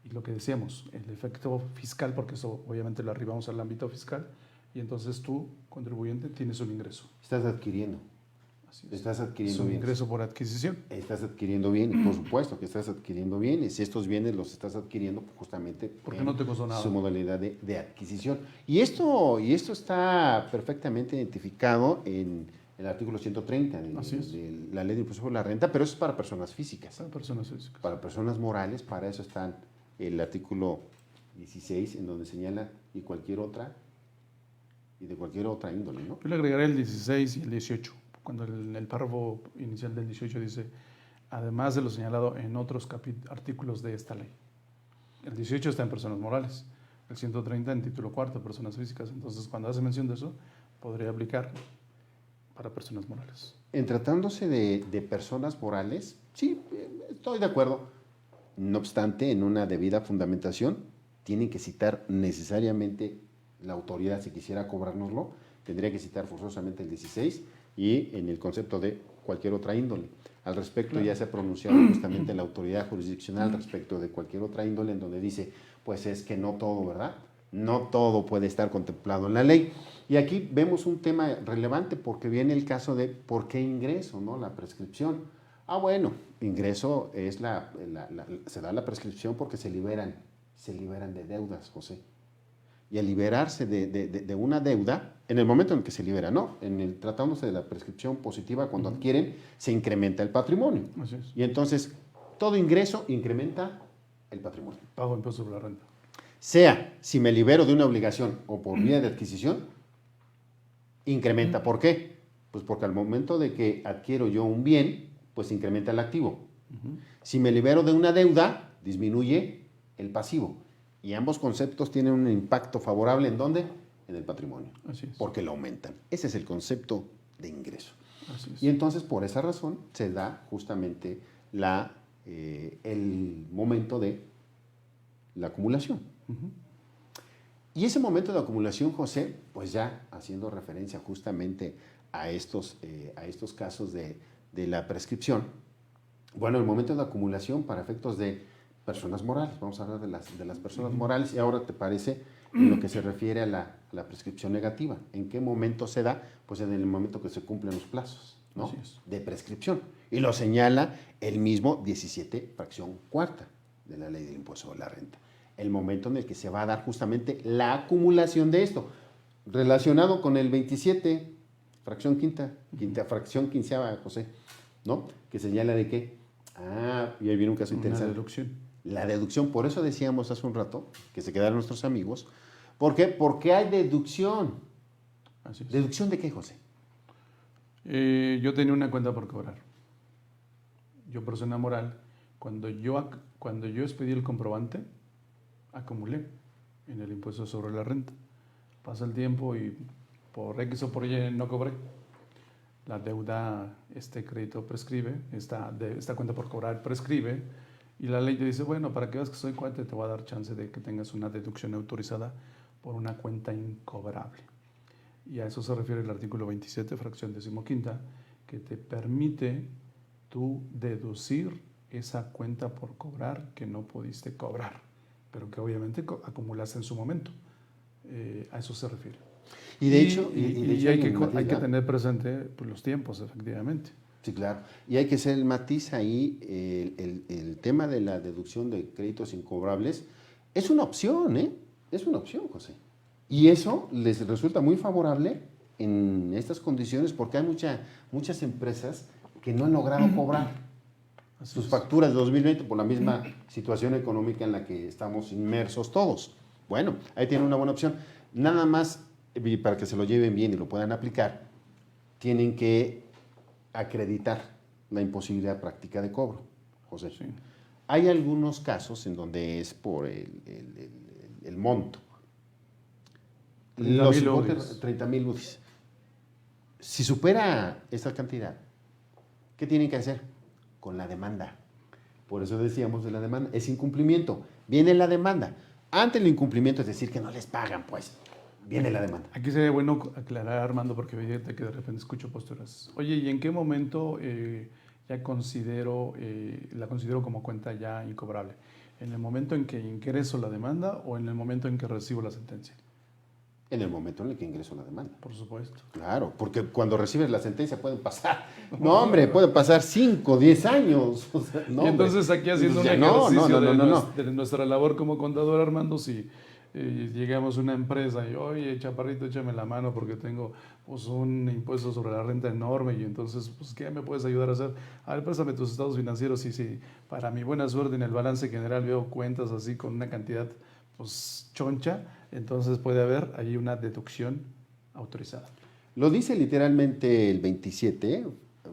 Y lo que decíamos, el efecto fiscal, porque eso obviamente lo arribamos al ámbito fiscal, y entonces tú, contribuyente, tienes un ingreso. Estás adquiriendo. Estás adquiriendo bienes. Ingreso por adquisición. Estás adquiriendo bienes, por supuesto que estás adquiriendo bienes. Y estos bienes los estás adquiriendo justamente porque no te costó nada. Su modalidad de adquisición. Y esto está perfectamente identificado en el artículo 130 de la Ley de Impuesto sobre la Renta, pero eso es para personas físicas. Para personas físicas. Para personas morales, para eso está el artículo 16, en donde señala y de cualquier otra índole, ¿no? Yo le agregaré el 16 y el 18. Cuando el párrafo inicial del 18 dice, además de lo señalado en otros artículos de esta ley. El 18 está en personas morales, el 130 en título cuarto, personas físicas. Entonces, cuando hace mención de eso, podría aplicar para personas morales. En tratándose de personas morales, sí, estoy de acuerdo. No obstante, en una debida fundamentación, tienen que citar necesariamente la autoridad, si quisiera cobrárnoslo, tendría que citar forzosamente el 16 y en el concepto de cualquier otra índole. Al respecto ya se ha pronunciado justamente la autoridad jurisdiccional respecto de cualquier otra índole en donde dice, pues es que no todo, ¿verdad? No todo puede estar contemplado en la ley. Y aquí vemos un tema relevante porque viene el caso de por qué ingreso, ¿no? La prescripción. Bueno, ingreso es se da la prescripción porque se liberan de deudas, José. Y al liberarse de una deuda, en el momento en que se libera, ¿no? Tratándose de la prescripción positiva, cuando adquieren, se incrementa el patrimonio. Así es. Y entonces, todo ingreso incrementa el patrimonio. Pago impuesto sobre la renta. Sea si me libero de una obligación o por vía de adquisición, incrementa. ¿Por qué? Pues porque al momento de que adquiero yo un bien, pues incrementa el activo. Si me libero de una deuda, disminuye el pasivo. Y ambos conceptos tienen un impacto favorable, ¿en dónde? En el patrimonio. Así es. Porque lo aumentan. Ese es el concepto de ingreso. Así es. Y entonces, por esa razón, se da justamente el momento de la acumulación. Y ese momento de acumulación, José, pues ya haciendo referencia justamente a estos casos de la prescripción, bueno, el momento de acumulación para efectos de personas morales, vamos a hablar de las personas morales, y ahora te parece en lo que se refiere a la prescripción negativa. ¿En qué momento se da? Pues en el momento que se cumplen los plazos, ¿no? De prescripción. Y lo señala el mismo 17, fracción cuarta de la ley del impuesto sobre la renta. El momento en el que se va a dar justamente la acumulación de esto, relacionado con el 27, fracción fracción quinceava, José, ¿no? Que señala de qué. Y ahí viene un caso interesante. La deducción. La deducción, por eso decíamos hace un rato, que se quedaron nuestros amigos. ¿Por qué? Porque hay deducción. Así es. ¿Deducción de qué, José? Yo tenía una cuenta por cobrar. Yo, persona moral, cuando yo expedí el comprobante, acumulé en el impuesto sobre la renta. Pasa el tiempo y por X o por Y no cobré. La deuda, este crédito prescribe, esta cuenta por cobrar prescribe, y la ley te dice, bueno, para que veas que soy cuate, te voy a dar chance de que tengas una deducción autorizada por una cuenta incobrable. Y a eso se refiere el artículo 27, fracción 15ª, que te permite tú deducir esa cuenta por cobrar que no pudiste cobrar, pero que obviamente acumulaste en su momento. A eso se refiere. Y de hecho, hay que tener presente pues, los tiempos, efectivamente. Sí, claro. Y hay que hacer el matiz ahí, el tema de la deducción de créditos incobrables es una opción, ¿eh? Es una opción, José. Y eso les resulta muy favorable en estas condiciones porque hay muchas empresas que no han logrado cobrar sus facturas de 2020 por la misma situación económica en la que estamos inmersos todos. Bueno, ahí tienen una buena opción. Nada más, para que se lo lleven bien y lo puedan aplicar, tienen que acreditar la imposibilidad práctica de cobro, José. Sí. Hay algunos casos en donde es por el monto. 30,000 UDIs. Si supera esa cantidad, ¿qué tienen que hacer? Con la demanda. Por eso decíamos de la demanda. Es incumplimiento. Viene la demanda. Ante el incumplimiento, es decir, que no les pagan, pues, viene la demanda. Aquí sería bueno aclarar, Armando, porque fíjate que de repente escucho posturas. Oye, ¿y en qué momento ya la considero como cuenta ya incobrable? ¿En el momento en que ingreso la demanda o en el momento en que recibo la sentencia? En el momento en el que ingreso la demanda. Por supuesto. Claro, porque cuando recibes la sentencia pueden pasar, pueden pasar 5, 10 años. O sea, y entonces aquí haciendo un ejercicio de nuestra labor como contador, Armando, si llegamos a una empresa y, oye, chaparrito, échame la mano porque tengo pues, un impuesto sobre la renta enorme y entonces, pues, ¿qué me puedes ayudar a hacer? A ver, préstame tus estados financieros y si para mi buena suerte en el balance general veo cuentas así con una cantidad pues choncha, entonces puede haber ahí una deducción autorizada. Lo dice literalmente el 27,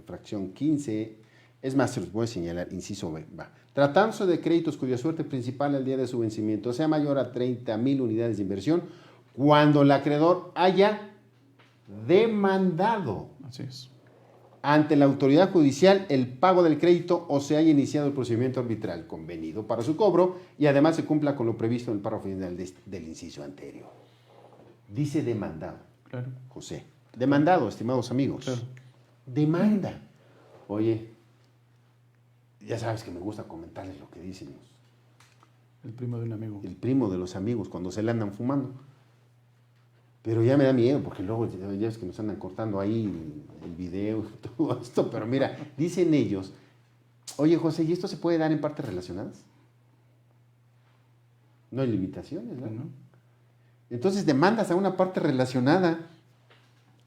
fracción 15, es más, se los voy a señalar, inciso B, va. Tratándose de créditos cuya suerte principal al día de su vencimiento sea mayor a 30,000 unidades de inversión, cuando el acreedor haya demandado Así es. ante la autoridad judicial el pago del crédito o se haya iniciado el procedimiento arbitral convenido para su cobro y además se cumpla con lo previsto en el párrafo final del inciso anterior. Dice demandado. Claro. José. Demandado, estimados amigos. Claro. Demanda. Oye, ya sabes que me gusta comentarles lo que dicen el primo de un amigo. El primo de los amigos cuando se le andan fumando. Pero ya me da miedo porque luego ya ves que nos andan cortando ahí el video y todo esto. Pero mira, dicen ellos, oye José, ¿y esto se puede dar en partes relacionadas? No hay limitaciones, ¿no? ¿No? Entonces demandas a una parte relacionada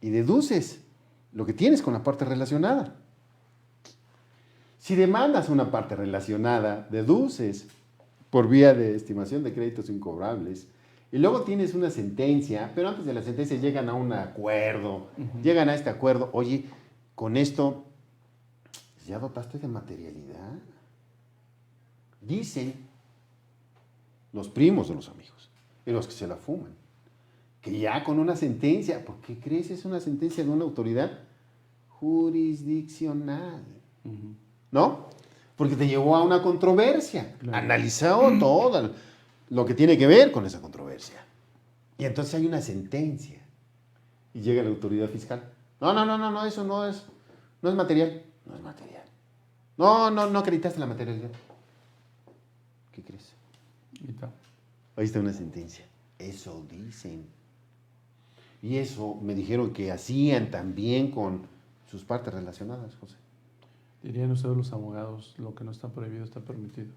y deduces lo que tienes con la parte relacionada. Si demandas a una parte relacionada, deduces por vía de estimación de créditos incobrables. Y luego tienes una sentencia, pero antes de la sentencia llegan a un acuerdo, llegan a este acuerdo, oye, con esto, ¿ya dotaste de materialidad? Dicen los primos de los amigos, y los que se la fuman, que ya con una sentencia, ¿por qué crees? Es una sentencia de una autoridad jurisdiccional, ¿no? Porque te llevó a una controversia, analizado todo lo que tiene que ver con esa controversia. Y entonces hay una sentencia. Y llega la autoridad fiscal. No, eso no es material. No es material. No acreditaste la materialidad. ¿Qué crees? Ahí está una sentencia. Eso dicen. Y eso me dijeron que hacían también con sus partes relacionadas, José. Dirían ustedes los abogados, lo que no está prohibido está permitido.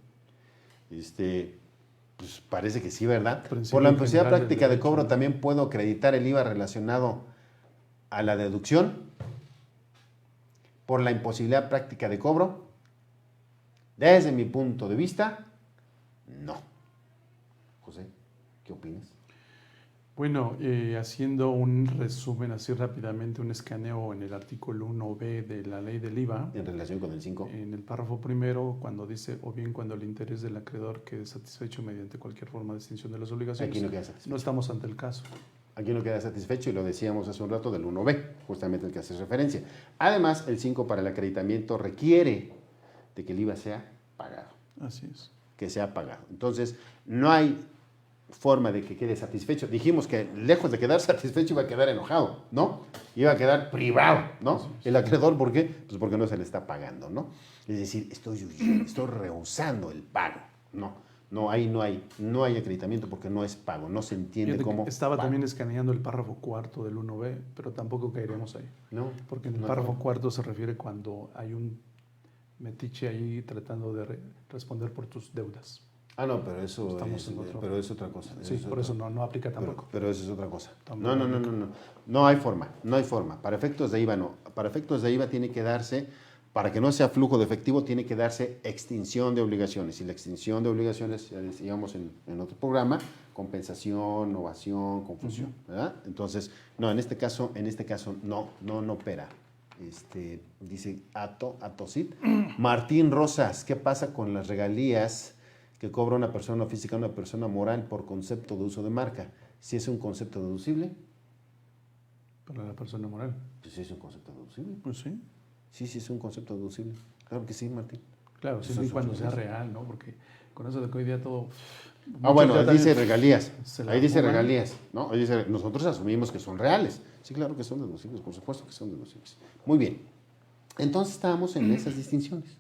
Pues parece que sí, ¿verdad? Principio Por la imposibilidad general del práctica de derecho, cobro ¿no? también puedo acreditar el IVA relacionado a la deducción. Por la imposibilidad práctica de cobro, desde mi punto de vista, no. José, ¿qué opinas? Bueno, haciendo un resumen así rápidamente, un escaneo en el artículo 1b de la ley del IVA, En relación con el 5. en el párrafo primero, cuando dice, o bien cuando el interés del acreedor quede satisfecho mediante cualquier forma de extinción de las obligaciones, Aquí no queda satisfecho. no estamos ante el caso. Aquí no queda satisfecho y lo decíamos hace un rato del 1B, justamente el que hace referencia. Además, el 5 para el acreditamiento requiere de que el IVA sea pagado. Así es. Que sea pagado. Entonces, no hay forma de que quede satisfecho. Dijimos que lejos de quedar satisfecho iba a quedar enojado, ¿no? Iba a quedar privado, ¿no? El acreedor, ¿por qué? Pues porque no se le está pagando, ¿no? Es decir, estoy rehusando el pago. No hay acreditamiento porque no es pago, no se entiende Fíjate que cómo estaba pago. también escaneando el párrafo cuarto del 1b, pero tampoco caeremos ahí. No, Porque en el no hay párrafo forma. cuarto se refiere cuando hay un metiche ahí tratando de responder por tus deudas. No, pero eso Estamos en otro- pero es otra cosa. Sí, por eso no aplica tampoco. Pero eso es otra cosa. Tampoco No. aplica. No hay forma. Para efectos de IVA no. Para efectos de IVA tiene que darse, para que no sea flujo de efectivo, tiene que darse extinción de obligaciones. Y la extinción de obligaciones, ya decíamos en otro programa, compensación, novación, confusión, ¿verdad? Entonces, no, en este caso no opera. Dice Atosit. Martín Rosas, ¿qué pasa con las regalías que cobra una persona física a una persona moral por concepto de uso de marca? Si es un concepto deducible, Para la persona moral. pues sí es un concepto deducible. Pues sí. Sí es un concepto deducible. Claro que sí, Martín. Claro, Eso siempre y es cuando otra sea cosa. real, ¿no? Porque con eso de que hoy día todo... Bueno, muchos ya dice también regalías. se la Ahí dice fuman. regalías, ¿no? Ahí dice, nosotros asumimos que son reales. Sí, claro que son deducibles, por supuesto que son deducibles. Muy bien. Entonces estábamos en esas distinciones.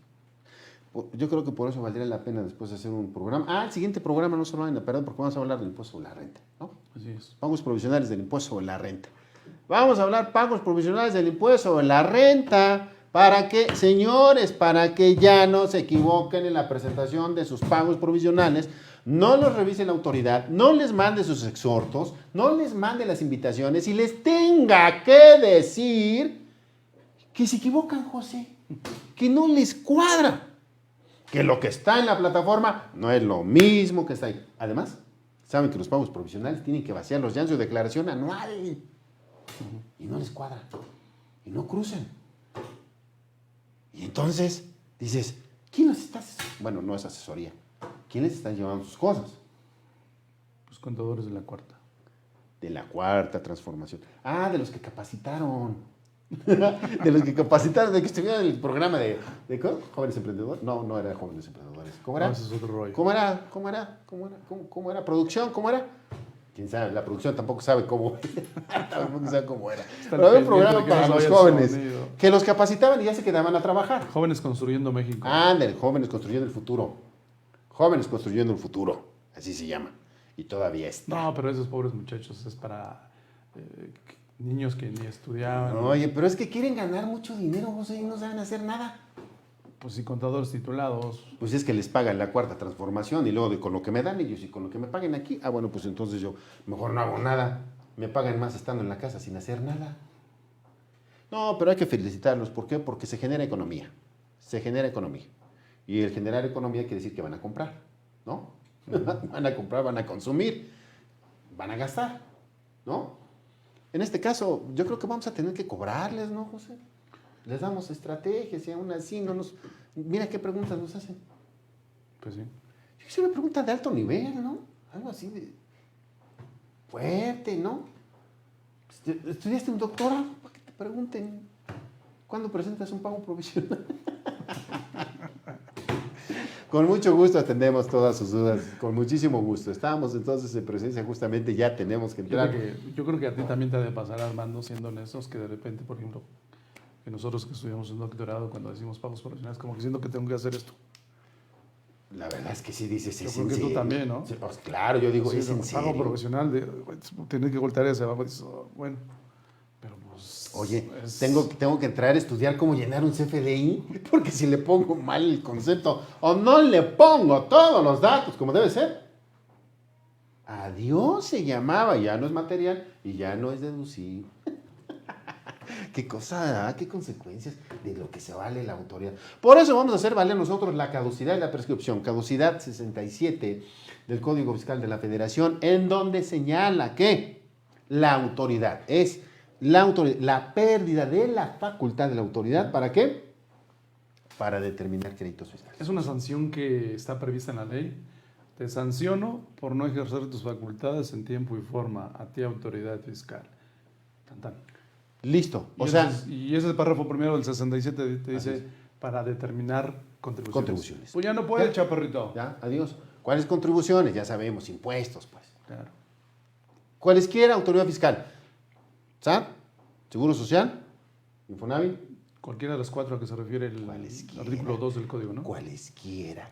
Yo creo que por eso valdría la pena después hacer un programa. El siguiente programa no se lo van a perder porque vamos a hablar del impuesto sobre la renta, ¿no? Así es. Pagos provisionales del impuesto sobre la renta. Vamos a hablar pagos provisionales del impuesto sobre la renta. ¿Para qué, señores? Para que ya no se equivoquen en la presentación de sus pagos provisionales. No los revise la autoridad, no les mande sus exhortos, no les mande las invitaciones y les tenga que decir que se equivocan, José, que no les cuadra, que lo que está en la plataforma no es lo mismo que está ahí. Además, saben que los pagos provisionales tienen que vaciarlos ya en su declaración anual y no les cuadra y no cruzan. Y entonces dices, ¿quién los está asesorando? Bueno, no es asesoría. ¿Quién les está llevando sus cosas? Los contadores de la cuarta. De la cuarta transformación. De los que capacitaron. De los que capacitaron, de que estuvieron en el programa de ¿cómo? ¿Jóvenes emprendedores? No era jóvenes emprendedores. ¿Cómo era? No, ese es otro rollo. ¿Cómo era? ¿Producción? ¿Cómo era? ¿Quién sabe? La producción tampoco sabe cómo. Tampoco sabe cómo era. Pero había un programa pendiente de que para no los se vaya el jóvenes sonido. que los capacitaban y ya se quedaban a trabajar. Jóvenes Construyendo México. Ándale, jóvenes construyendo el futuro. Jóvenes construyendo el futuro. Así se llama. Y todavía está. No, pero esos pobres muchachos es para niños que ni estudiaban. Oye, pero es que quieren ganar mucho dinero, José, y no saben hacer nada. Pues y contadores titulados. Pues es que les pagan la cuarta transformación y luego con lo que me dan ellos y con lo que me paguen aquí, bueno, pues entonces yo mejor no hago nada. Me pagan más estando en la casa sin hacer nada. No, pero hay que felicitarlos. ¿Por qué? Porque se genera economía. Se genera economía. Y el generar economía quiere decir que van a comprar, ¿no? Van a comprar, van a consumir, van a gastar, ¿no? En este caso, yo creo que vamos a tener que cobrarles, ¿no, José? Les damos estrategias y aún así no nos... Mira qué preguntas nos hacen. Pues sí. Es una pregunta de alto nivel, ¿no? Algo así de... fuerte, ¿no? ¿Estudiaste un doctorado? Para que te pregunten ¿cuándo presentas un pago provisional? Con mucho gusto atendemos todas sus dudas, con muchísimo gusto. Estábamos entonces en presencia, justamente ya tenemos que entrar. Yo creo que a ti también te ha de pasar, Armando, siendo honestos, que de repente, por ejemplo, que nosotros que estudiamos un doctorado, cuando decimos pagos profesionales, como que siento que tengo que hacer esto. La verdad es que sí dices, Yo es creo en que tú serio. también, ¿no? Sí, pues, claro, yo digo, Sí, es en pago serio. profesional, tener que voltear hacia abajo, dices, oh, bueno, pero pues... Oye, es- tengo que entrar a estudiar cómo llenar un CFDI, porque si le pongo mal el concepto o no le pongo todos los datos como debe ser, adiós se llamaba, ya no es material y ya no es deducible. Qué cosa, qué consecuencias de lo que se vale la autoridad. Por eso vamos a hacer valer nosotros la caducidad y la prescripción. Caducidad 67 del Código Fiscal de la Federación, en donde señala que la autoridad es la pérdida de la facultad de la autoridad. ¿Para qué? Para determinar créditos fiscales. Es una sanción que está prevista en la ley. Te sanciono por no ejercer tus facultades en tiempo y forma a ti, autoridad fiscal. Tan, tan. Listo. O sea, Y ese párrafo primero del 67 te Así dice es. para determinar contribuciones. Contribuciones. Pues ya no puede, Ya. chaparrito. ya, adiós. ¿Cuáles contribuciones? Ya sabemos, impuestos, pues. Claro. Cualesquiera autoridad fiscal. SAT, Seguro Social, Infonavit, Cualquiera de las cuatro a que se refiere el Cualesquiera. artículo 2 del código, ¿no? cualesquiera.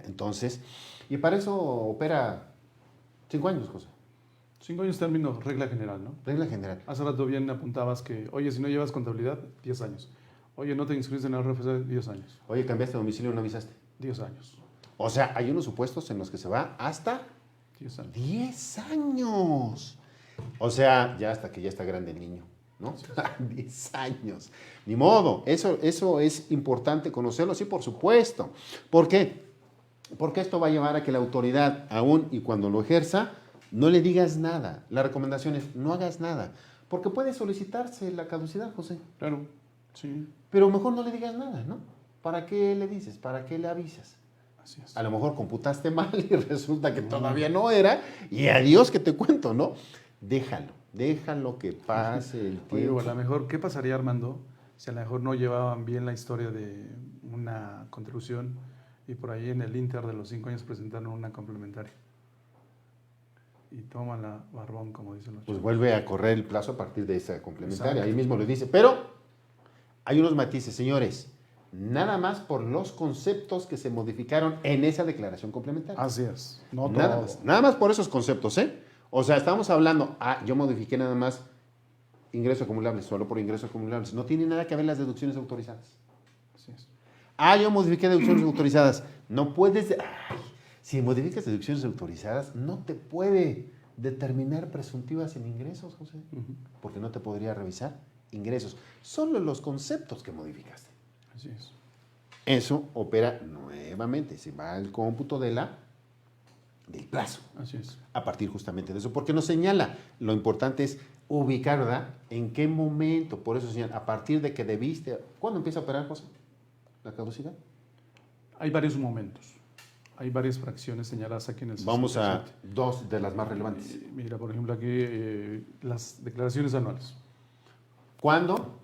Entonces, y para eso opera 5 años, José. 5 años término, regla general, ¿no? Regla general. Hace rato bien apuntabas que, oye, si no llevas contabilidad, 10 años. Oye, no te inscribiste en el RFC, 10 años. Oye, cambiaste de domicilio y no avisaste. 10 años. O sea, hay unos supuestos en los que se va hasta 10 años. 10 años. O sea, ya hasta que ya está grande el niño, ¿no? 10 años. Ni modo. Eso es importante conocerlo, sí, por supuesto. ¿Por qué? Porque esto va a llevar a que la autoridad, aún y cuando lo ejerza, no le digas nada. La recomendación es no hagas nada. Porque puede solicitarse la caducidad, José. Claro, sí, Pero mejor no le digas nada, ¿no? ¿Para qué le dices? ¿Para qué le avisas? así es. A lo mejor computaste mal y resulta que todavía no era. Y adiós que te cuento, ¿no? Déjalo que pase el Oye, o tiempo. a lo mejor, ¿qué pasaría, Armando, si a lo mejor no llevaban bien la historia de una contribución y por ahí en el inter de los 5 años presentaron una complementaria? Y toman la barbón, como dicen los Pues chavos. vuelve a correr el plazo a partir de esa complementaria. Exacto. Ahí mismo lo dice. Pero hay unos matices, señores. Nada más por los conceptos que se modificaron en esa declaración complementaria. Así es, no Nada todo. más. Nada más por esos conceptos, ¿eh? O sea, estamos hablando, yo modifiqué nada más ingreso acumulable, solo por ingreso acumulable. No tiene nada que ver las deducciones autorizadas. Así es. Yo modifiqué deducciones autorizadas. No puedes... si modificas deducciones autorizadas, no te puede determinar presuntivas en ingresos, José. Ujú. Porque no te podría revisar ingresos. Solo los conceptos que modificaste. Así es. Eso opera nuevamente. Se va al cómputo del plazo. Así es. A partir justamente de eso. Porque nos señala. Lo importante es ubicar, ¿verdad? ¿En qué momento? Por eso señala, a partir de que debiste... ¿Cuándo empieza a operar, José? ¿La caducidad? Hay varios momentos. Hay varias fracciones señaladas aquí en el Vamos a 67. dos de las más relevantes. Mira, por ejemplo, aquí las declaraciones anuales. ¿Cuándo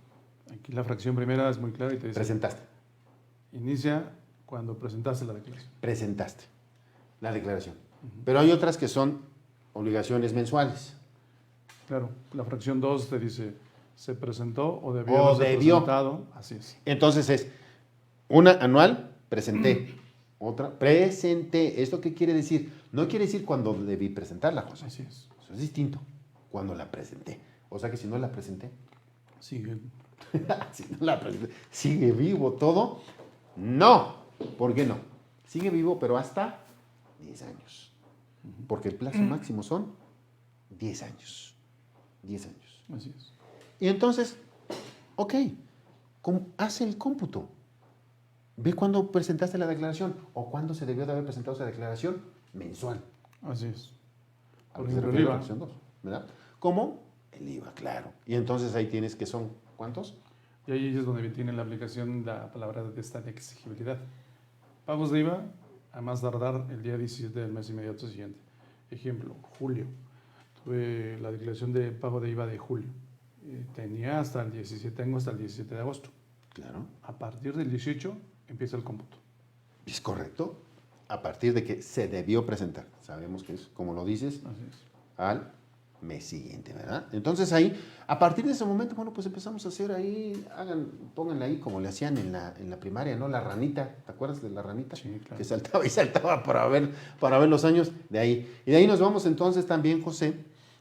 Aquí la fracción primera es muy clara y te dice, presentaste? inicia cuando presentaste la declaración. Presentaste la declaración. Pero hay otras que son obligaciones mensuales. Claro, la fracción 2 te dice, se presentó o debió O haberse debió. presentado. Así es. Entonces es una anual, presenté. Otra, presenté. ¿Esto qué quiere decir? No quiere decir cuando debí presentarla, José. Así es. Eso es distinto. Cuando la presenté. O sea que si no la presenté, Sigue. si no la presenté, ¿sigue vivo todo? No. ¿Por qué no? Sigue vivo, pero hasta 10 años. Porque el plazo máximo son 10 años. 10 años. Así es. Y entonces, ok, hace el cómputo. Ve cuándo presentaste la declaración o cuándo se debió de haber presentado esa declaración mensual. Así es. A Por lo que se ejemplo, el refiere la IVA. fracción 2, ¿verdad? ¿Cómo? El IVA, claro. Y entonces ahí tienes que son, ¿cuántos? Y ahí es donde tiene la aplicación la palabra de esta de exigibilidad. Pagos de IVA, a más tardar el día 17 del mes inmediato siguiente. Ejemplo, julio. Tuve la declaración de pago de IVA de julio. Tenía hasta el 17 de agosto. Claro. A partir del 18 empieza el cómputo. Es correcto, a partir de que se debió presentar. Sabemos que es, como lo dices, Así es. al mes siguiente, ¿verdad? Entonces ahí, a partir de ese momento, bueno, pues empezamos a hacer ahí, pónganle ahí como le hacían en la primaria, ¿no? La ranita, ¿te acuerdas de la ranita? Sí, claro. Que saltaba y saltaba para ver los años de ahí. Y de ahí nos vamos entonces también, José,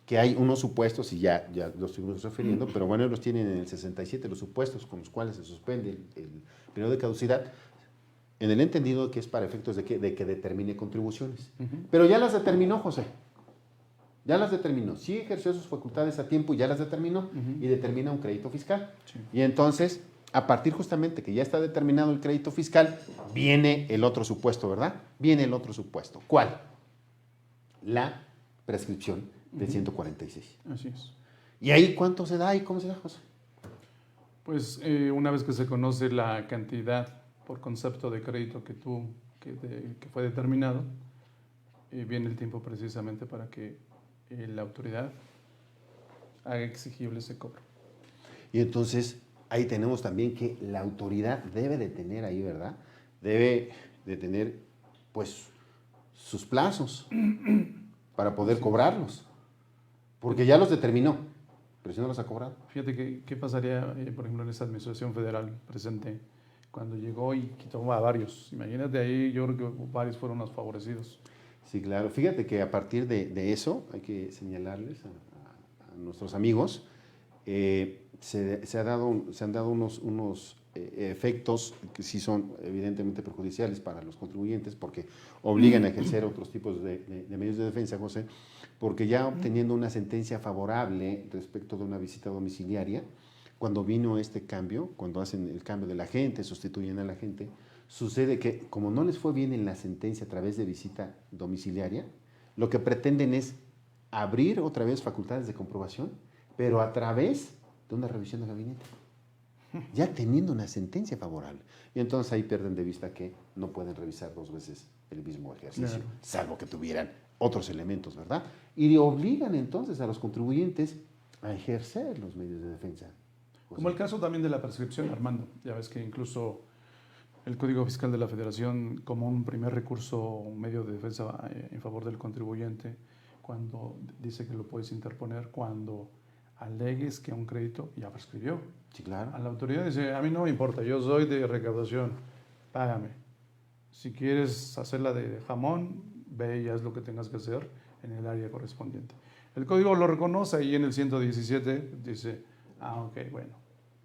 que hay unos supuestos, y ya los estuvimos refiriendo, pero bueno, los tienen en el 67, los supuestos con los cuales se suspende el periodo de caducidad, en el entendido que es para efectos de que determine contribuciones. Pero ya las determinó, José. Ya las determinó. Sí ejerció sus facultades a tiempo y ya las determinó y determina un crédito fiscal. Sí. Y entonces, a partir justamente que ya está determinado el crédito fiscal, viene el otro supuesto, ¿verdad? Viene el otro supuesto. ¿Cuál? La prescripción del 146. Así es. ¿Y ahí cuánto se da y cómo se da, José? Pues una vez que se conoce la cantidad por concepto de crédito que fue determinado, viene el tiempo precisamente para que la autoridad haga exigible ese cobro. Y entonces ahí tenemos también que la autoridad debe de tener ahí, ¿verdad? Debe de tener, pues, sus plazos para poder cobrarlos. Porque ya los determinó, pero si no los ha cobrado. Fíjate qué pasaría, por ejemplo, en esa administración federal presente, cuando llegó y quitó a varios. Imagínate ahí, yo creo que varios fueron los favorecidos. Sí, claro. Fíjate que a partir de eso, hay que señalarles a nuestros amigos, se han dado unos efectos que sí son evidentemente perjudiciales para los contribuyentes porque obligan a ejercer otros tipos de medios de defensa, José, porque ya obteniendo una sentencia favorable respecto de una visita domiciliaria, cuando vino este cambio, cuando hacen el cambio de la gente, sustituyen a la gente, sucede que como no les fue bien en la sentencia a través de visita domiciliaria, lo que pretenden es abrir otra vez facultades de comprobación, pero a través de una revisión de gabinete, ya teniendo una sentencia favorable. Y entonces ahí pierden de vista que no pueden revisar dos veces el mismo ejercicio, Claro. salvo que tuvieran otros elementos, ¿verdad? Y obligan entonces a los contribuyentes a ejercer los medios de defensa. Como el caso también de la prescripción, Armando. Ya ves que incluso el Código Fiscal de la Federación, como un primer recurso, un medio de defensa en favor del contribuyente, cuando dice que lo puedes interponer cuando alegues que un crédito ya prescribió. Sí, claro. A la autoridad dice, a mí no me importa, yo soy de recaudación, págame. Si quieres hacerla de jamón, ve y haz lo que tengas que hacer en el área correspondiente. El código lo reconoce y en el 117 dice, ok, bueno,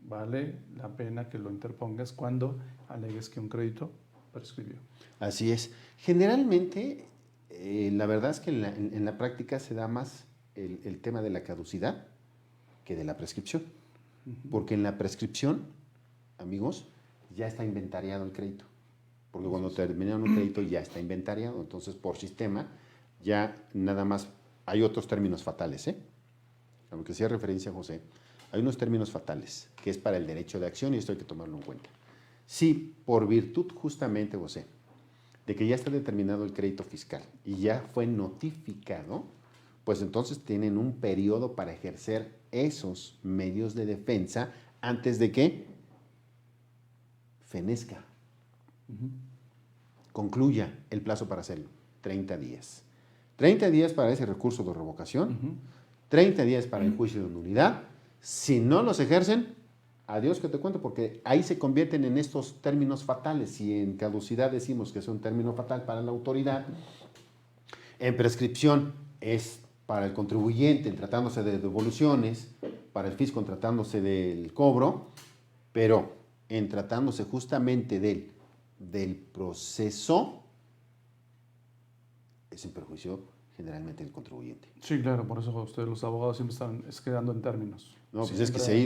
vale la pena que lo interpongas cuando alegues que un crédito prescribió. Así es. Generalmente, la verdad es que en la práctica se da más el tema de la caducidad que de la prescripción. Porque en la prescripción, amigos, ya está inventariado el crédito. Porque cuando terminan un crédito ya está inventariado. Entonces, por sistema, ya nada más hay otros términos fatales, aunque sea referencia a José, hay unos términos fatales, que es para el derecho de acción y esto hay que tomarlo en cuenta. Si por virtud justamente, José, de que ya está determinado el crédito fiscal y ya fue notificado, pues entonces tienen un periodo para ejercer esos medios de defensa antes de que fenezca, concluya el plazo para hacerlo, 30 días. 30 días para ese recurso de revocación, 30 días para el juicio de nulidad. Si no los ejercen, adiós que te cuento, porque ahí se convierten en estos términos fatales. Si en caducidad decimos que es un término fatal para la autoridad, en prescripción es para el contribuyente en tratándose de devoluciones, para el fisco en tratándose del cobro, pero en tratándose justamente del proceso, es en perjuicio generalmente del contribuyente. Sí, claro, por eso ustedes los abogados siempre están quedando en términos. No, pues es que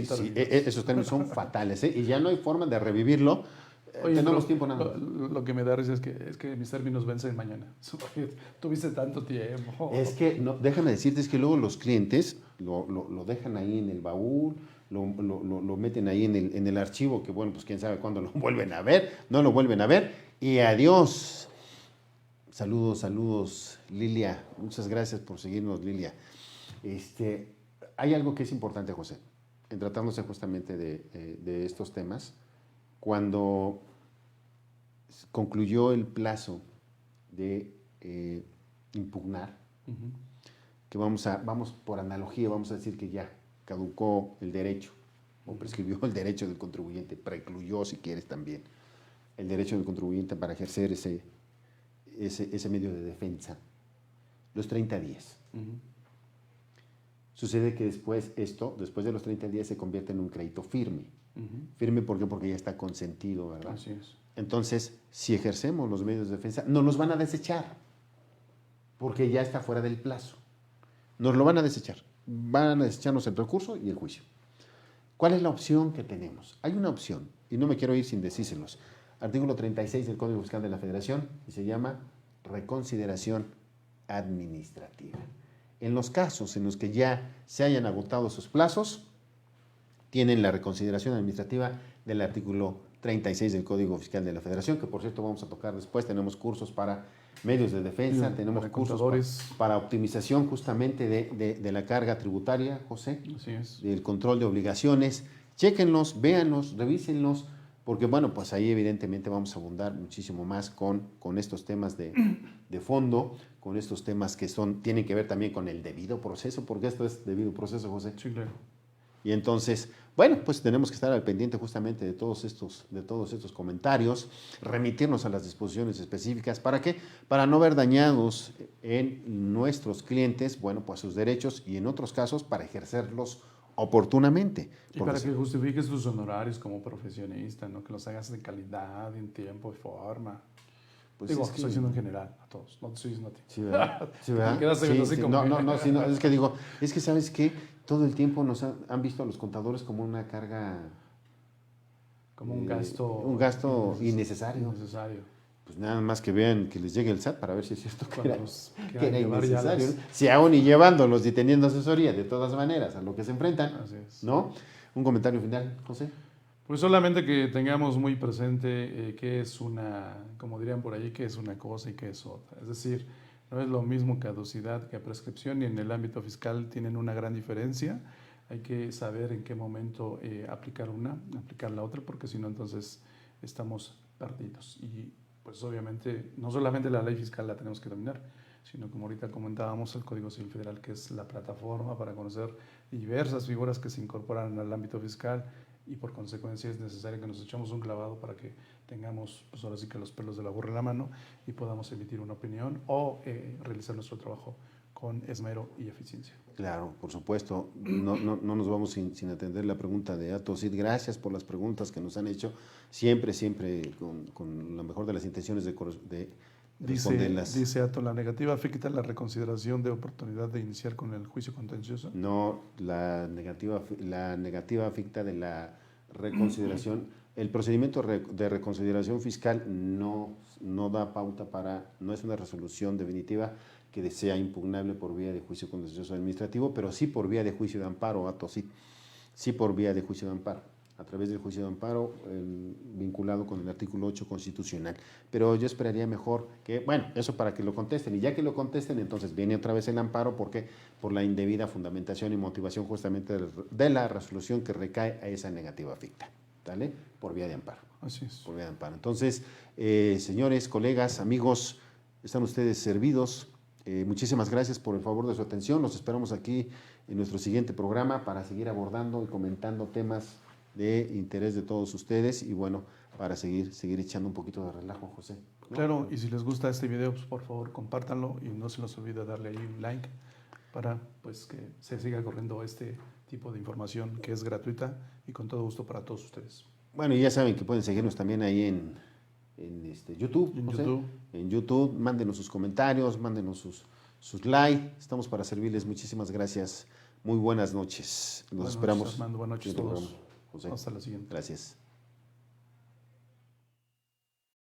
esos términos son fatales, y ya no hay forma de revivirlo. Oye, tenemos tiempo nada más. Lo que me da risa es que mis términos vencen mañana. Tuviste tanto tiempo. Es que, no, déjame decirte, es que luego los clientes lo dejan ahí en el baúl, lo meten ahí en el archivo, que bueno, pues quién sabe cuándo lo vuelven a ver, no lo vuelven a ver, y adiós. Saludos, Lilia. Muchas gracias por seguirnos, Lilia. Hay algo que es importante, José, en tratándose justamente de estos temas. Cuando concluyó el plazo de impugnar, que vamos por analogía, vamos a decir que ya caducó el derecho, o prescribió el derecho del contribuyente, precluyó, si quieres también, el derecho del contribuyente para ejercer ese medio de defensa, los 30 días. Sucede que después de los 30 días, se convierte en un crédito firme. Firme, ¿por qué? Porque ya está consentido, ¿verdad? Así es. Entonces, si ejercemos los medios de defensa, nos los van a desechar, porque ya está fuera del plazo. Nos lo van a desechar. Van a desecharnos el recurso y el juicio. ¿Cuál es la opción que tenemos? Hay una opción, y no me quiero ir sin decírselos. Artículo 36 del Código Fiscal de la Federación, y se llama reconsideración administrativa. En los casos en los que ya se hayan agotado sus plazos, tienen la reconsideración administrativa del artículo 36 del Código Fiscal de la Federación, que por cierto vamos a tocar después. Tenemos cursos para medios de defensa, tenemos cursos para optimización justamente de la carga tributaria, José. Así es. Del control de obligaciones. Chéquenlos, véanlos, revísenlos, porque bueno, pues ahí evidentemente vamos a abundar muchísimo más con estos temas de fondo, con estos temas que tienen que ver también con el debido proceso, porque esto es debido proceso, José. Sí, claro. Y entonces, bueno, pues tenemos que estar al pendiente justamente de todos estos comentarios, remitirnos a las disposiciones específicas. ¿Para qué? Para no ver dañados en nuestros clientes, bueno, pues sus derechos, y en otros casos para ejercerlos oportunamente. Y para que justifiques tus honorarios como profesionista, ¿no? Que los hagas de calidad, en tiempo y forma. Pues digo, estoy diciendo en general a todos, no te estoy diciendo a ti. Sí, ¿verdad? Sí, ¿verdad? No, es que digo, es que ¿sabes qué? Todo el tiempo nos han visto a los contadores como una carga... Como un gasto... Un gasto innecesario. Pues nada más que vean que les llegue el SAT para ver si es cierto que era innecesario. ¿No? Si aún y llevándolos y teniendo asesoría, de todas maneras, a lo que se enfrentan. Así es. ¿No? Un comentario final, José. Pues solamente que tengamos muy presente qué es como dirían por ahí, qué es una cosa y qué es otra. Es decir, no es lo mismo caducidad que prescripción, y en el ámbito fiscal tienen una gran diferencia. Hay que saber en qué momento aplicar la otra, porque si no, entonces estamos perdidos. Y pues obviamente no solamente la ley fiscal la tenemos que dominar, sino como ahorita comentábamos, el Código Civil Federal, que es la plataforma para conocer diversas figuras que se incorporan al ámbito fiscal, y por consecuencia es necesario que nos echemos un clavado para que tengamos, pues ahora sí que los pelos de la burra en la mano, y podamos emitir una opinión o realizar nuestro trabajo con esmero y eficiencia. Claro, por supuesto. No nos vamos sin atender la pregunta de Ato Cid. Gracias por las preguntas que nos han hecho, siempre con la mejor de las intenciones de responderlas. Dice Ato, ¿la negativa afecta la reconsideración de oportunidad de iniciar con el juicio contencioso? No, la negativa afecta de la reconsideración. El procedimiento de reconsideración fiscal no da pauta no es una resolución definitiva que sea impugnable por vía de juicio contencioso administrativo, pero sí por vía de juicio de amparo, Ato Cid. Sí por vía de juicio de amparo, a través del juicio de amparo vinculado con el artículo 8 constitucional. Pero yo esperaría mejor que, bueno, eso para que lo contesten, y ya que lo contesten, entonces viene otra vez el amparo, porque por la indebida fundamentación y motivación justamente de la resolución que recae a esa negativa ficta, ¿vale? Por vía de amparo. Así es. Por vía de amparo. Entonces, señores, colegas, amigos, están ustedes servidos. Muchísimas gracias por el favor de su atención. Los esperamos aquí en nuestro siguiente programa para seguir abordando y comentando temas de interés de todos ustedes, y bueno, para seguir echando un poquito de relajo, José, ¿no? Claro, y si les gusta este video, pues por favor compártanlo, y no se les olvide darle ahí un like para pues que se siga corriendo este tipo de información que es gratuita y con todo gusto para todos ustedes. Bueno, y ya saben que pueden seguirnos también ahí en YouTube, José. En YouTube, mándenos sus comentarios, mándenos sus likes. Estamos para servirles. Muchísimas gracias. Muy buenas noches. Nos esperamos. Armando, buenas noches a todos. José. Hasta la siguiente. Gracias.